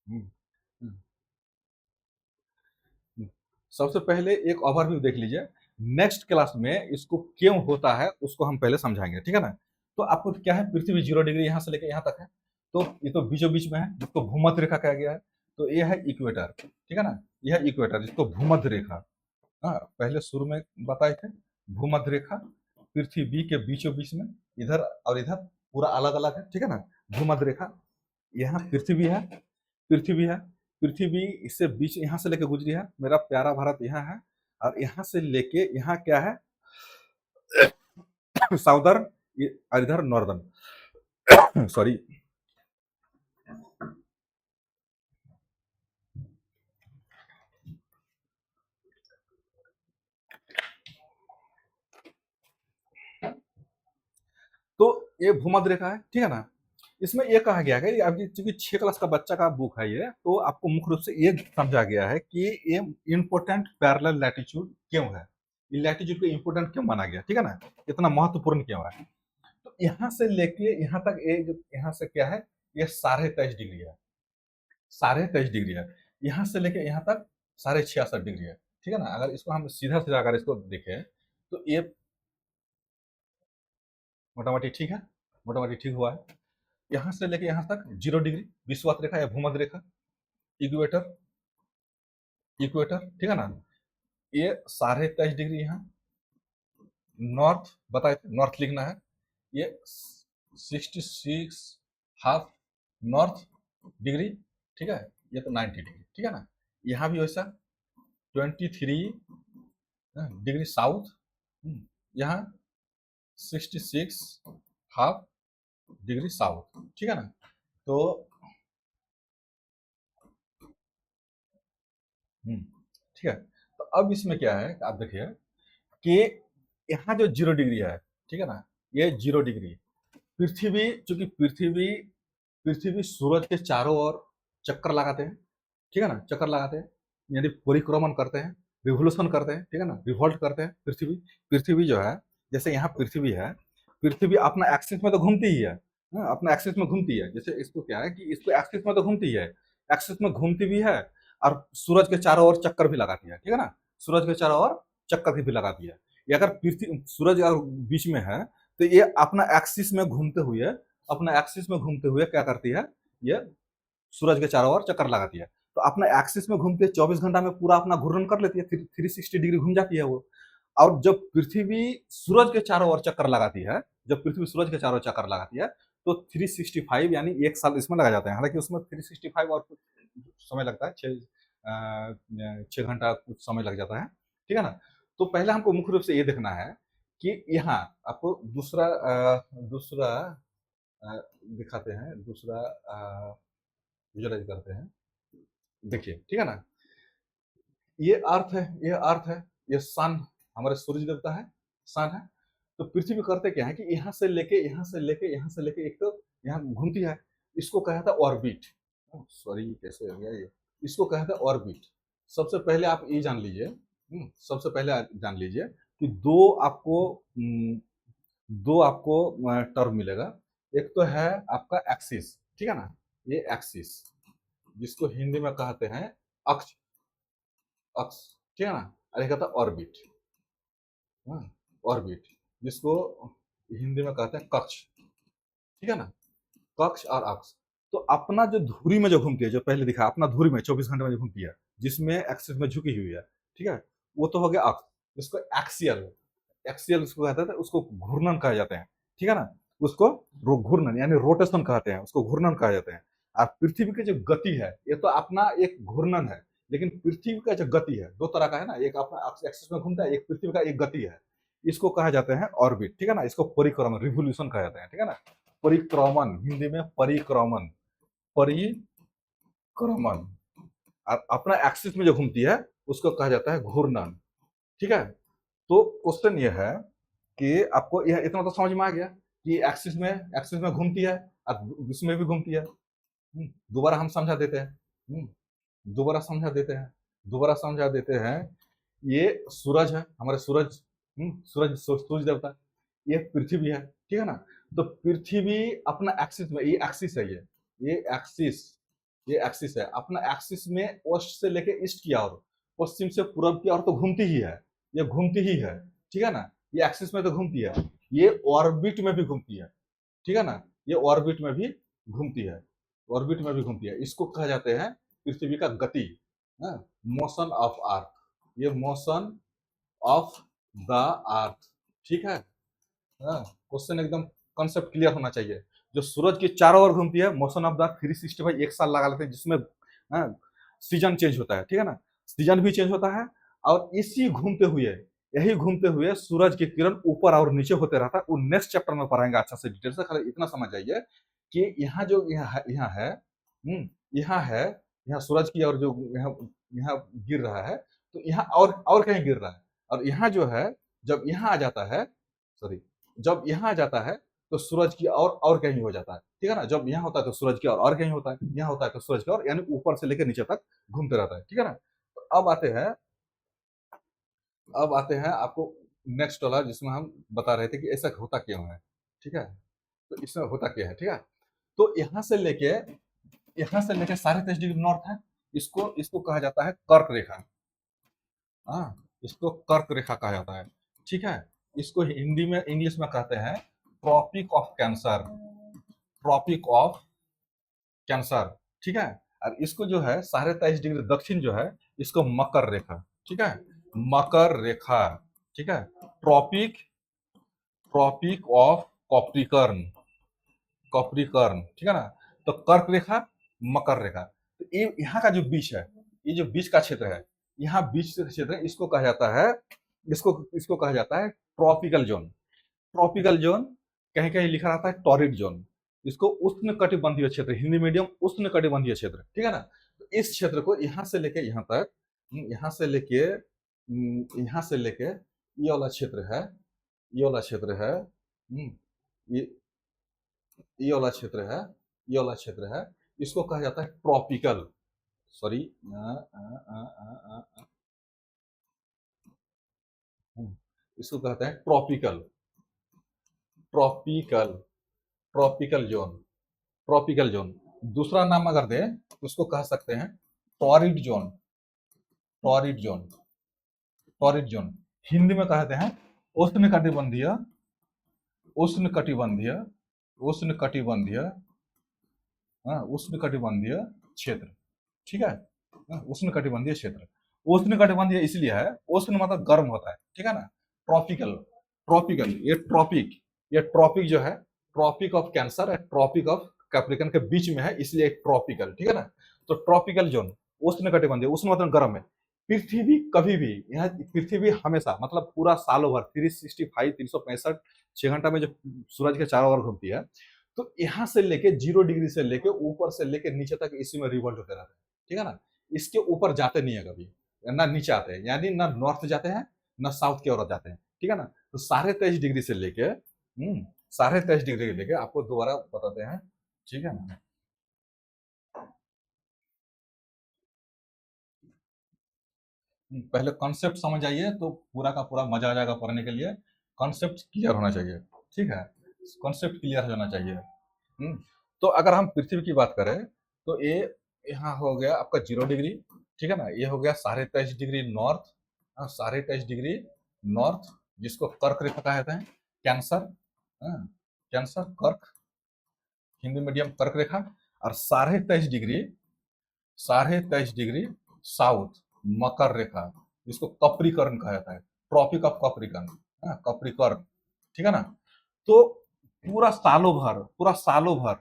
हम्म, हम्म, हम्म। सबसे पहले एक ओवरव्यू देख लीजिए। नेक्स्ट क्लास में इसको क्यों होता है उसको हम पहले समझाएंगे, ठीक है ना। तो आपको क्या है, पृथ्वी 0 डिग्री यहाँ से लेकर यहाँ तक है, तो ये तो बीचों बीच में है, जिसको भूमध्य रेखा कहा गया है। तो ये है इक्वेटर, ठीक है ना, यह है इक्वेटर जिसको भूमध्य रेखा, हाँ, पहले शुरू में बताए थे। भूमध्य रेखा पृथ्वी के बीचों बीच में, इधर और इधर पूरा अलग अलग है, ठीक है ना। भूमध्य रेखा, यहाँ पृथ्वी है, पृथ्वी है, पृथ्वी इससे बीच यहाँ से लेके गुजरी है, मेरा प्यारा भारत यहाँ है, और यहाँ से लेके यहाँ क्या है, साउदर्न, और इधर नॉर्दर्न सॉरी। तो ये भूमध्य रेखा है, ठीक है ना। इसमें ये कहा गया है कि अभी चूंकि 6 क्लास का बच्चा का बुक है ये, तो आपको मुख्य रूप से ये समझा गया है कि ये इम्पोर्टेंट पैरेलल लैटिट्यूड क्यों है, ये लैटिट्यूड को इम्पोर्टेंट क्यों माना गया, ठीक है ना, इतना महत्वपूर्ण क्यों है। तो यहाँ से लेके यहाँ तक ये जो यहाँ से क्या है, ये 23.5 डिग्री है, 23.5 डिग्री है। यहाँ से लेके यहाँ तक 66.5 डिग्री है, ठीक है ना। अगर इसको हम सीधा सीधा अगर इसको देखें तो ये मोटामोटी ठीक है, मोटामोटी ठीक हुआ है। यहाँ से लेके यहाँ तक 0 डिग्री विषुवत रेखा या भूमध्य रेखा, इक्वेटर, इक्वेटर, ठीक है ना। ये 23.5 डिग्री यहाँ नॉर्थ, बताए थे नॉर्थ लिखना है। ये 66.5 नॉर्थ डिग्री, ठीक है। ये तो 90 डिग्री, ठीक है ना। यहाँ भी वैसा 23 डिग्री साउथ, यहाँ 66.5 डिग्री साउथ, ठीक है ना। तो ठीक है। तो अब इसमें क्या है आप देखिए कि यहाँ जो 0 डिग्री है, ठीक है ना, ये 0 डिग्री पृथ्वी, चूंकि पृथ्वी सूरज के चारों ओर चक्कर लगाते हैं, ठीक है ना, चक्कर लगाते हैं, यानी परिक्रमण करते हैं, रिवोल्यूशन करते हैं, ठीक है ना, रिवॉल्ट करते हैं। पृथ्वी पृथ्वी जो है, जैसे यहाँ पृथ्वी है, पृथ्वी अपना एक्सिस में तो घूमती ही है, अपना एक्सिस में घूमती है। जैसे इसको क्या है कि इसको एक्सिस में तो घूमती है, एक्सिस में घूमती भी है, और सूरज के चारों ओर चक्कर भी लगाती है, ठीक है ना, सूरज के चारों ओर चक्कर भी लगाती है। ये अगर पृथ्वी सूरज अगर बीच में है तो ये अपना एक्सिस में घूमते हुए, अपना एक्सिस में घूमते हुए क्या करती है, ये सूरज के चारों ओर चक्कर लगाती है। तो अपने एक्सिस में घूमते 24 घंटा में पूरा अपना घूर्णन कर लेती है, 360 डिग्री घूम जाती है वो। और जब पृथ्वी सूरज के चारों ओर चक्कर लगाती है, जब पृथ्वी सूरज के चारों ओर चक्कर लगाती है, तो 365 यानी 1 साल इसमें लगा जाता है। हालाँकि उसमें 365 और कुछ समय लगता है, 6 घंटा कुछ समय लग जाता है, ठीक है ना? तो पहले हमको मुख्य रूप से ये देखना है कि यहाँ आपको दूसरा दिखाते हैं, दूसरा विजुअलाइज़ करते हैं। देखिए, ठीक है ना? ये अर्थ है, ये अर्थ है, ये सन हमारे सूर्य देवता है, सन है। तो पृथ्वी करते क्या है कि यहाँ से लेके, यहाँ से लेके, यहाँ से लेके एक तो यहाँ घूमती है, इसको कहा था ऑर्बिट। सॉरी कैसे हो गया ये? इसको कहा था ऑर्बिट। सबसे पहले आप ये जान लीजिए, सबसे पहले आप जान लीजिए कि दो आपको टर्म मिलेगा। एक तो है आपका एक्सिस, ठीक है ना? ये एक्सिस, जिसको हिंदी में कहते हैं अक्ष, अक्ष, ठीक है ना? और एक आता है ऑर्बिट, हाँ, ऑर्बिट, जिसको हिंदी में कहते हैं कक्ष, ठीक है ना? कक्ष और अक्ष। तो अपना जो धुरी में जो घूमती है, जो पहले दिखा अपना धुरी में 24 घंटे में जो घूमती है, जिसमें एक्सिस में झुकी हुई है, ठीक है? वो तो हो गया अक्ष, जिसको एक्सियल, एक्सियल उसको कहते हैं, उसको घूर्णन कहा जाता है, ठीक है ना? उसको घूर्णन यानी रोटेशन कहते हैं, उसको घूर्णन कहा जाता है। और पृथ्वी की जो गति है, ये तो अपना एक घूर्णन है, लेकिन पृथ्वी का जो गति है, दो तरह का है ना, एक अपना एक्सिस में घूमता है, एक पृथ्वी का एक गति है। इसको कहा जाता है ऑर्बिट, ठीक है ना? इसको परिक्रमण, रिवोल्यूशन कहा जाता है, ठीक है ना? परिक्रमण, हिंदी में परिक्रमण, परिक्रमण। और अपना एक्सिस में जो घूमती है, उसको कहा जाता है घूर्णन, ठीक है? तो क्वेश्चन ये है कि आपको यह इतना तो समझ में आ गया कि एक्सिस में घूमती है और इसमें भी घूमती है। दोबारा हम समझा देते हैं, दोबारा समझा देते हैं, दोबारा समझा देते हैं। ये सूरज है, हमारे सूरज, सूरज देवता, ये पृथ्वी है, ठीक है ना? तो पृथ्वी अपना एक्सिस में, ये एक्सिस है, ये एक्सिस, ये एक्सिस है। अपना एक्सिस में वेस्ट से लेके ईस्ट की ओर, पश्चिम से पूरब की ओर तो घूमती ही है, ये घूमती ही है, ठीक है ना? ये एक्सिस में तो घूमती है, ये ऑर्बिट में भी घूमती है, ठीक है ना? ये ऑर्बिट में भी घूमती है, ऑर्बिट में भी घूमती है। इसको कहा जाते हैं पृथ्वी का गति, मोशन ऑफ अर्थ, ये मोशन ऑफ द अर्थ, ठीक है? क्वेश्चन एकदम कॉन्सेप्ट क्लियर होना चाहिए। जो सूरज के चारों ओर घूमती है, मोशन ऑफ द 365 1 साल लगा लेते हैं, जिसमें सीजन चेंज होता है, ठीक है ना? सीजन भी चेंज होता है, और इसी घूमते हुए, यही घूमते हुए सूरज की किरण ऊपर और नीचे होते रहता है। वो नेक्स्ट चैप्टर में पढ़ाएंगे अच्छा से डिटेल से। खाली इतना समझ जाइए कि यहाँ जो यहाँ है, यहाँ सूरज की और जो यहाँ यहाँ गिर रहा है, तो यहाँ और कहीं गिर रहा है, और यहाँ जो है जब यहाँ आ जाता है, सॉरी, जब यहाँ आ जाता है तो सूरज की और कहीं हो जाता है, ठीक है ना? जब यहाँ होता है तो सूरज की और कहीं होता है, यहाँ होता है तो सूरज की और, यानी ऊपर से लेकर नीचे तक घूमते रहता है, ठीक है ना? तो अब आते हैं आपको नेक्स्ट वाला, जिसमें हम बता रहे थे कि ऐसा होता क्यों है, ठीक है? तो इसमें होता क्या है, ठीक है? तो यहाँ से लेके 23.5 डिग्री नॉर्थ है, इसको कहा जाता है कर्क रेखा, हाँ, इसको कर्क रेखा कहा जाता है, ठीक है? इसको हिंदी में, इंग्लिश में कहते हैं Tropic of Cancer, Tropic of Cancer, ठीक है? और इसको जो है 23.5 डिग्री दक्षिण जो है, इसको मकर रेखा, ठीक है? मकर रेखा, ठीक है? ट्रॉपिक, ट्रॉपिक ऑफ कॉप्रिकर्न, कॉप्रिकर्न, ठीक है ना? तो कर्क रेखा, मकर रेखा। तो ये यहाँ का जो बीच है, ये जो बीच का क्षेत्र है, यहाँ बीच का क्षेत्र है, इसको कहा जाता है, इसको कहा जाता है ट्रॉपिकल जोन। ट्रॉपिकल जोन कहीं कहीं लिखा रहता है टॉरिड जोन। इसको उष्ण कटिबंधीय क्षेत्र, हिंदी मीडियम उष्ण कटिबंधीय क्षेत्र, ठीक है ना? तो इस क्षेत्र को यहाँ से लेके यहाँ तक, यहाँ से लेके ये वाला क्षेत्र है, ये वाला क्षेत्र है, ये ये वाला क्षेत्र है, ये वाला क्षेत्र है, इसको कहा जाता है ट्रॉपिकल, सॉरी, इसको कहते हैं tropical, tropical, tropical zone, tropical zone. दूसरा नाम अगर दें तो उसको कह सकते हैं torrid zone, torrid zone, torrid zone. Hindi में कहते हैं उष्ण कटिबंधीय, उष्ण कटिबंधीय, उष्ण कटिबंधीय, उष्ण कटिबंधीय क्षेत्र, ठीक है? उष्ण कटिबंधीय क्षेत्र, उष्ण कटिबंधीय इसलिए है, उष्ण मतलब गर्म होता है, ठीक है ना? ट्रॉपिकल, ट्रॉपिकल ये ट्रॉपिक जो है, ट्रॉपिक ऑफ कैंसर है, ट्रॉपिक ऑफ कैप्रिकन के बीच में है, इसलिए ट्रॉपिकल, ठीक है ना। तो ट्रॉपिकल जोन उष्ण कटिबंधीय, उष्ण मतलब गर्म है। पृथ्वी कभी भी, यह पृथ्वी हमेशा मतलब पूरा सालों भर 365 365 6 घंटा में जो सूरज के चारों ओर घूमती है, तो यहाँ से लेके 0 डिग्री से लेके ऊपर से लेके नीचे तक इसी में रिवॉल्ट होते रहते हैं, ठीक है ना। इसके ऊपर जाते नहीं है कभी, ना नीचे आते हैं, यानी ना नॉर्थ जाते हैं ना साउथ की ओर जाते हैं, ठीक है ना। तो 23.5 डिग्री से लेके 23.5 डिग्री लेके आपको दोबारा बताते हैं, ठीक है ना। पहले कॉन्सेप्ट समझ आइए तो पूरा का पूरा मजा आ जाएगा पढ़ने के लिए। कॉन्सेप्ट क्लियर होना चाहिए, ठीक है, कॉन्सेप्ट क्लियर होना चाहिए। हम्म, तो अगर हम पृथ्वी की बात करें तो ये यहाँ हो गया आपका 0 डिग्री, ठीक है ना। ये हो गया 23.5 डिग्री नॉर्थ, 23.5 डिग्री नॉर्थ, जिसको कर्क रेखा कहते हैं, कैंसर, हाँ, कैंसर कर्क, हिंदी मीडियम कर्क रेखा। और 23.5 डिग्री, 23.5 डिग्री साउथ, मकर रेखा, जिसको कप्रिकॉर्न कहा जाता है, ट्रॉपिक ऑफ कप्रिकॉर्न, कप्रिकॉर्न, ठीक है ना। तो पूरा सालों भर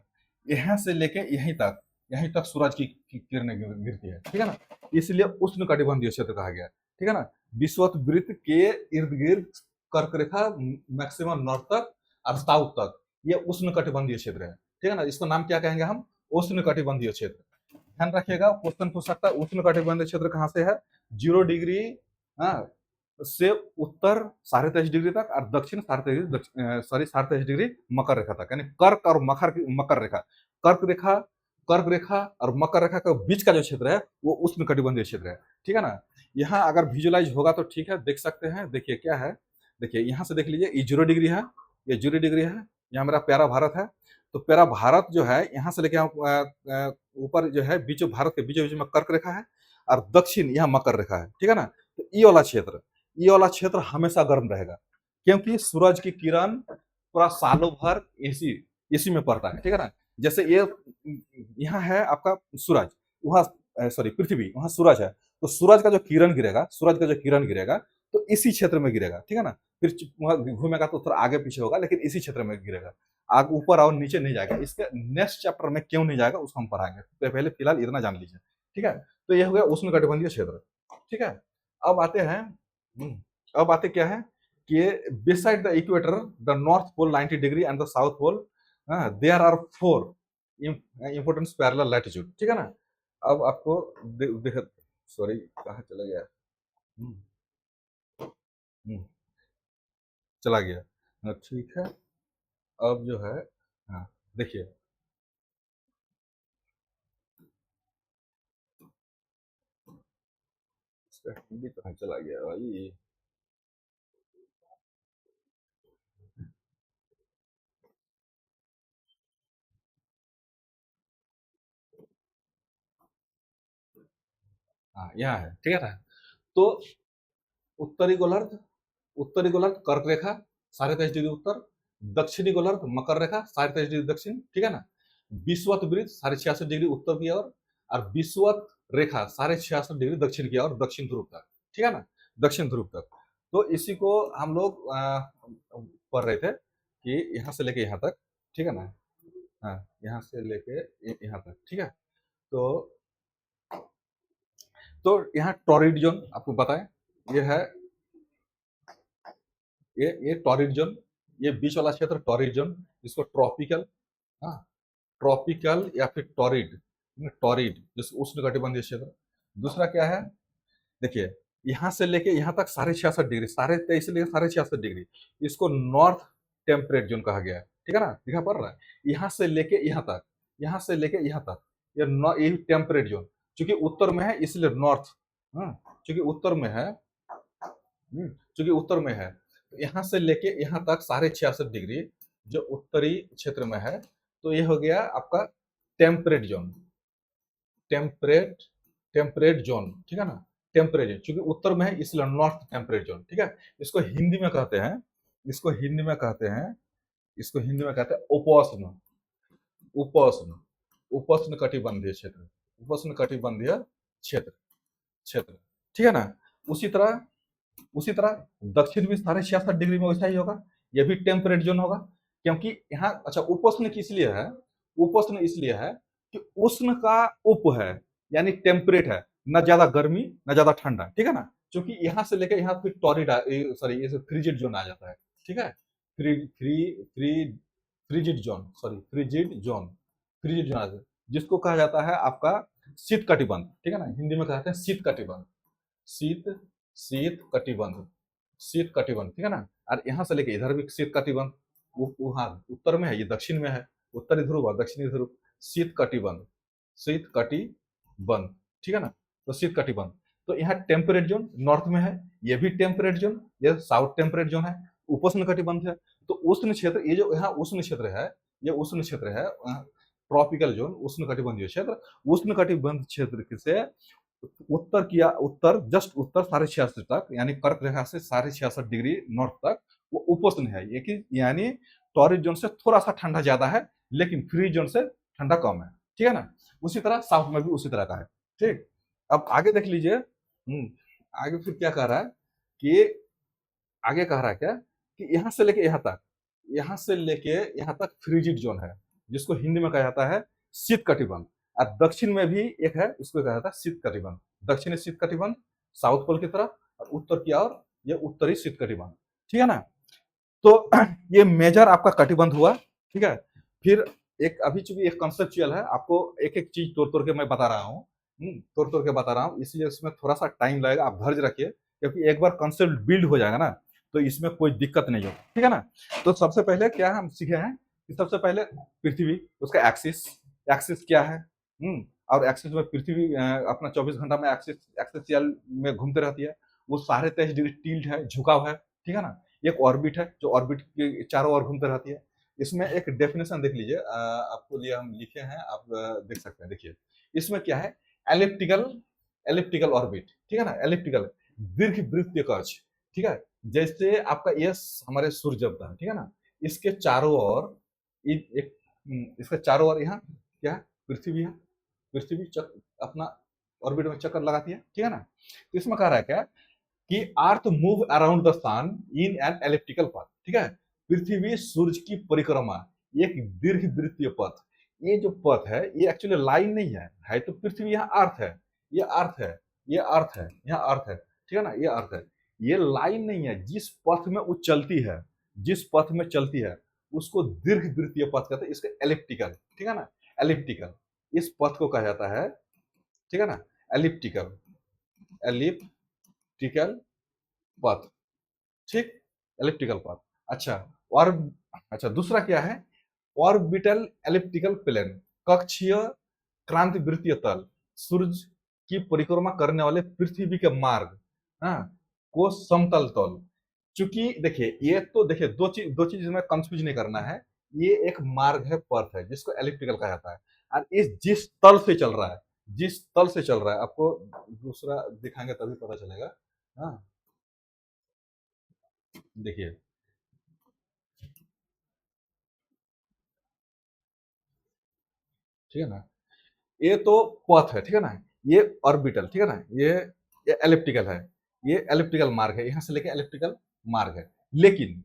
यहाँ से लेके यहीं तक सूरज की किरणें गिरती है, ठीक है ना। इसलिए उष्ण कटिबंधीय क्षेत्र कहा गया, ठीक है ना। विषुवत वृत्त के इर्द गिर्द कर्क रेखा मैक्सिमम नॉर्थ तक और साउथ तक ये उष्ण कटिबंधीय क्षेत्र है, ठीक है ना। इसका नाम क्या कहेंगे हम, उष्ण कटिबंधीय क्षेत्र। ध्यान रखिएगा, क्वेश्चन पूछ सकता है उष्ण कटिबंधीय क्षेत्र कहाँ से है, 0 डिग्री से उत्तर 23.5 डिग्री तक और दक्षिण 23.5 डिग्री मकर रेखा तक, यानी कर्क और मकर रेखा, कर्क रेखा, कर्क रेखा और मकर रेखा के बीच का जो क्षेत्र है वो उष्ण कटिबंधीय क्षेत्र है, ठीक है ना। यहाँ अगर विजुअलाइज होगा तो ठीक है, देख सकते हैं, देखिए क्या है, देखिए यहाँ से देख लीजिए, ये 0 डिग्री है, ये 0 डिग्री है, यहाँ मेरा प्यारा भारत है। तो प्यारा भारत जो है यहाँ से लेके ऊपर जो है बीचों, भारत के बीचों बीच में कर्क रेखा है और दक्षिण यहाँ मकर रेखा है, ठीक है ना। तो ये वाला क्षेत्र हमेशा गर्म रहेगा, क्योंकि सूरज की किरण पूरा सालों भर इसी इसी में पड़ता है, ठीक है ना। जैसे ये यहाँ है आपका सूरज, वहाँ सॉरी पृथ्वी, वहाँ सूरज है, तो सूरज का जो किरण गिरेगा, सूरज का जो किरण गिरेगा तो इसी क्षेत्र में गिरेगा, ठीक है ना। फिर वहाँ घूमेगा तो थोड़ा आगे पीछे होगा, लेकिन इसी क्षेत्र में गिरेगा, आगे ऊपर और नीचे नहीं जाएगा। इसके नेक्स्ट चैप्टर में क्यों नहीं जाएगा उसको हम पढ़ाएंगे, तो पहले फिलहाल इतना जान लीजिए, ठीक है। तो ये हो गया उष्ण कटिबंधीय क्षेत्र, ठीक है। अब आते हैं, अब आते क्या है कि beside the equator, the north pole 90 degree and the south pole, there are 4 important parallel latitude, ठीक है ना। अब आपको सॉरी कहाँ चला गया, हम्म, हम्म, चला गया, ठीक है। अब जो है, हाँ देखिए, इसका हिंदी कहाँ चला गया भाई, हाँ यहाँ है, ठीक है ना। तो उत्तरी गोलार्ध, उत्तरी गोलार्ध कर्क रेखा 23.5 डिग्री उत्तर, दक्षिणी गोलार्ध मकर रेखा 23.5 डिग्री दक्षिण, ठीक है ना। विषुवत वृत्त 66.5 डिग्री उत्तर की ओर और विषुवत रेखा 66.5 डिग्री दक्षिण की ओर, दक्षिण ध्रुव तक, ठीक है ना, दक्षिण ध्रुव तक। तो इसी को हम लोग पढ़ रहे थे कि यहाँ से लेके यहाँ तक, ठीक है ना, हाँ यहाँ से लेके यहाँ तक, ठीक है। तो यहाँ टॉरिड जोन आपको बताएं, ये है, ये टॉरिड जोन, ये बीच वाला क्षेत्र टॉरिड जोन, जिसको ट्रॉपिकल, हाँ ट्रॉपिकल या फिर टॉरिड, टॉरिड जिसको उष्ण कटिबंधीय क्षेत्र। दूसरा क्या है, देखिए यहाँ से लेके यहाँ तक 66.5 डिग्री, 23.5 से लेकर 66.5 डिग्री, इसको नॉर्थ टेम्परेट जोन कहा गया है, ठीक है ना, दिखा पड़ रहा है। यहाँ से लेके यहाँ तक, यहाँ से लेके यहाँ तक ये टेम्परेट जोन, चूंकि उत्तर में है इसलिए नॉर्थ, चूंकि उत्तर में है, चूंकि उत्तर में है, तो यहाँ से लेके यहाँ तक 66.5 डिग्री जो उत्तरी क्षेत्र में है, तो ये हो गया आपका temperate zone, temperate temperate zone, ठीक है ना, टेम्परेट जोन, चूंकि उत्तर में है इसलिए नॉर्थ टेम्परेट जोन, ठीक है। इसको हिंदी में कहते हैं, इसको हिंदी में कहते हैं, इसको हिंदी में कहते हैं उपोष्ण, उपोष्ण, उपोष्ण कटिबंधीय क्षेत्र, उपोष्ण कटिबंधीय क्षेत्र, क्षेत्र, ठीक है ना। उसी तरह उसी तरह दक्षिण भी 66.5 में वैसा ही होगा, ये भी टेम्परेट जोन होगा, क्योंकि यहाँ अच्छा उपोष्ण किस लिए है, उपोष्ण इसलिए है कि उष्ण का उप है, यानी टेम्परेट है, न ज्यादा गर्मी न ज्यादा ठंडा, ठीक है ना, क्योंकि यहाँ से लेकर यहाँ फिर टॉरिड सॉरी ये फ्रिजिड जोन आ जाता है, ठीक है, free free free frigid zone, sorry frigid zone, frigid zone आ जाता है, जिसको कहा जाता है आपका शीत कटिबंध, ठीक है ना, हिंदी में कहते हैं शीत कटिबंध, शीत शीत कटिबंध, शीत कटिबंध, ठीक है ना, और यहाँ से लेके इधर भी शीत कटिबंध, हाँ उत्तर में है, ये दक्षिण में है, उत्तरी ध्रुव और दक्षिणी ध्रुव, शीत कटिबंध, शीत कटिबंध, ठीक है ना, तो शीत कटिबंध, तो यहाँ टेम्परेट जोन नॉर्थ में है, ये भी टेम्परेट जोन, ये साउथ टेम्परेट जोन है, उपोष्ण कटिबंध है, तो उष्ण क्षेत्र, ये जो यहाँ उष्ण क्षेत्र है, ये उष्ण क्षेत्र है, ट्रॉपिकल जोन, उष्ण कटिबंधीय क्षेत्र, उष्ण कटिबंध क्षेत्र से उत्तर किया, उत्तर जस्ट उत्तर 66.5 तक, यानी कर्क रेखा से 66.5 नॉर्थ तक वो उपोष्ण है, ये कि यानी टॉरिड जोन से थोड़ा सा ठंडा ज्यादा है, लेकिन फ्री जोन से ठंडा कम है, ठीक है ना, उसी तरह साउथ में भी उसी तरह का है, ठीक। अब आगे देख लीजिए, आगे फिर क्या कह रहा है कि आगे कह रहा है क्या कि यहाँ से लेके यहाँ तक, यहाँ से लेके यहाँ तक फ्रिजिड जोन है, जिसको हिंदी में कहा जाता है शीत कटिबंध, और दक्षिण में भी एक है, उसको कहा जाता है शीत कटिबंध, दक्षिणी शीत कटिबंध साउथ पोल की तरफ, और उत्तर की ओर ये उत्तरी शीत कटिबंध, ठीक है ना, तो ये मेजर आपका कटिबंध हुआ, ठीक है। फिर एक अभी चूंकि एक कॉन्सेप्चुअल है, आपको एक एक चीज तोड़ तोड़ के मैं बता रहा हूँ, तोड़ तोड़ के बता रहा हूँ, इसलिए इसमें थोड़ा सा टाइम लगेगा, आप धैर्य रखिए, क्योंकि एक बार कॉन्सेप्ट बिल्ड हो जाएगा ना, तो इसमें कोई दिक्कत नहीं होगी, ठीक है ना। तो सबसे पहले क्या हम सीखे हैं कि सबसे पहले पृथ्वी, उसका एक्सिस, एक्सिस क्या है, और एक्सिस में पृथ्वी अपना 24 घंटा में एक्सिस एक्सिसियल में घूमते रहती है, वो 23.5 डिग्री टिल्ट है, झुकाव है, ठीक है ना। एक ऑर्बिट है जो ऑर्बिट के चारों ओर घूमते रहती है। इसमें एक डेफिनेशन देख लीजिए, आपको लिए हम लिखे हैं, आप देख सकते हैं, देखिए इसमें क्या है, एलिप्टिकल, एलिप्टिकल ऑर्बिट, ठीक है ना, एलिप्टिकल दीर्घ वृत्तीय कक्ष, ठीक है, जैसे आपका ये हमारे सूर्य जब था, ठीक है ना, इसके चारों ओर एक इसके चारों ओर यहाँ क्या है, पृथ्वी है, पृथ्वी अपना ऑर्बिट में चक्कर लगाती है, ठीक है ना। तो इसमें कह रहा है क्या कि earth move around the sun in an elliptical path, ठीक है, पृथ्वी सूर्य की परिक्रमा एक दीर्घ वृत्तीय पथ, ये जो पथ है ये एक्चुअली लाइन नहीं है तो पृथ्वी, यहाँ अर्थ है, ये अर्थ है, ये अर्थ है, यहाँ अर्थ है, ठीक है ना, ये अर्थ है, ये लाइन नहीं है, जिस पथ में वो चलती है, जिस पथ में चलती है उसको दीर्घ वृत्तीय पथ कहते हैं, इसका एलिप्टिकल, ठीक है ना, एलिप्टिकल, इस पथ को कहा जाता है, ठीक है ना, एलिप्टिकल, एलिप्टिकल पथ, ठीक, एलिप्टिकल पथ। अच्छा, और अच्छा दूसरा क्या है, ऑर्बिटल एलिप्टिकल प्लेन, कक्षीय क्रांति वृत्तीय तल, सूर्य की परिक्रमा करने वाले पृथ्वी के मार्ग, हाँ, को समतल तल। चूंकि देखिए ये तो देखिए दो चीज में कंफ्यूज नहीं करना है, ये एक मार्ग है, पथ है, जिसको एलिप्टिकल कहा जाता है, और इस जिस तल से चल रहा है, जिस तल से चल रहा है, आपको दूसरा दिखाएंगे तभी पता चलेगा, हाँ, देखिए ठीक है ना, ये तो पथ है, ठीक है ना, ये ऑर्बिटल, ठीक है ना, ये एलिप्टिकल है, ये एलिप्टिकल मार्ग है, यहां से लेके एलिप्टिकल मार्ग है, लेकिन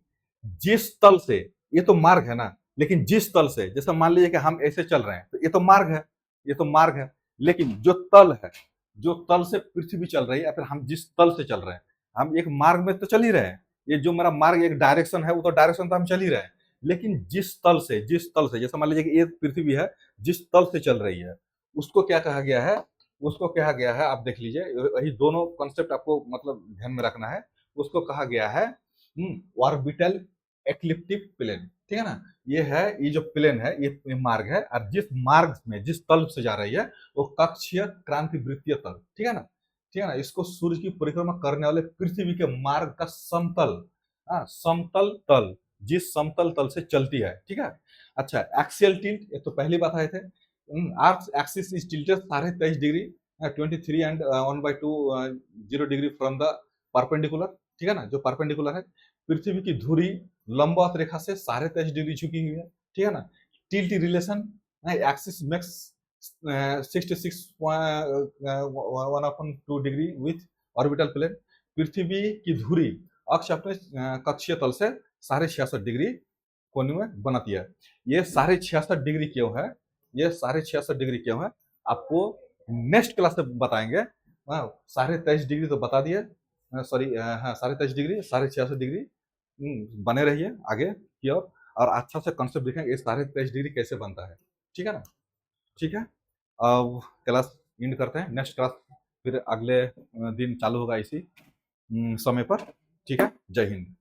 जिस तल से, ये तो मार्ग है ना, लेकिन जिस तल से, जैसे मान लीजिए कि हम ऐसे चल रहे हैं, तो ये तो मार्ग है, ये तो मार्ग है, लेकिन जो तल है, जो तल से पृथ्वी चल रही है, या फिर हम जिस तल से चल रहे हैं, हम एक मार्ग में तो चल ही रहे हैं, ये जो मेरा मार्ग एक डायरेक्शन है, वो तो डायरेक्शन तो हम चल ही रहे हैं, लेकिन जिस तल से, जैसे मान लीजिए कि ये पृथ्वी है, जिस तल से चल रही है, उसको क्या कहा गया है, उसको कहा गया है, आप देख लीजिए, वही दोनों कॉन्सेप्ट आपको मतलब ध्यान में रखना है, उसको कहा गया है ऑर्बिटल एक्लिप्टिक प्लेन, ठीक है ना, ये है, ये जो प्लेन है, ये मार्ग है, और जिस मार्ग में जिस तल से जा रही है वो कक्षीय क्रांति वृत्तीय तल, ठीक है ना, ठीक है ना, इसको सूर्य की परिक्रमा करने वाले पृथ्वी के मार्ग का समतल, हाँ, समतल तल, जिस समतल तल से चलती है, ठीक है। अच्छा, एक्सियल टिल्ट, ये तो पहली बात आए थे, अर्थ axis is tilted 23.5 degree, 23 and 1/2 0 degree from the perpendicular, ठीक है ना, जो परपेंडिकुलर है, पृथ्वी की धुरी लंबवत रेखा से 23.5 डिग्री झुकी हुई है, ठीक है ना, tilt relation axis makes 66.1/2 degree with orbital plane, पृथ्वी की धुरी अक्ष अपने कक्षीय तल से 66.5 कोण में बनाती है। ये 66.5 क्यों है, ये 66.5 क्यों है, आपको नेक्स्ट क्लास में बताएंगे। 23.5 तो बता दिए, सॉरी हाँ 23.5 66.5। बने रहिए आगे की ओर और अच्छा से कॉन्सेप्ट देखेंगे ये 23.5 कैसे बनता है। ठीक है ना, ठीक है। अब क्लास एंड करते हैं, नेक्स्ट क्लास फिर अगले दिन चालू होगा इसी समय पर। ठीक है, जय हिंद।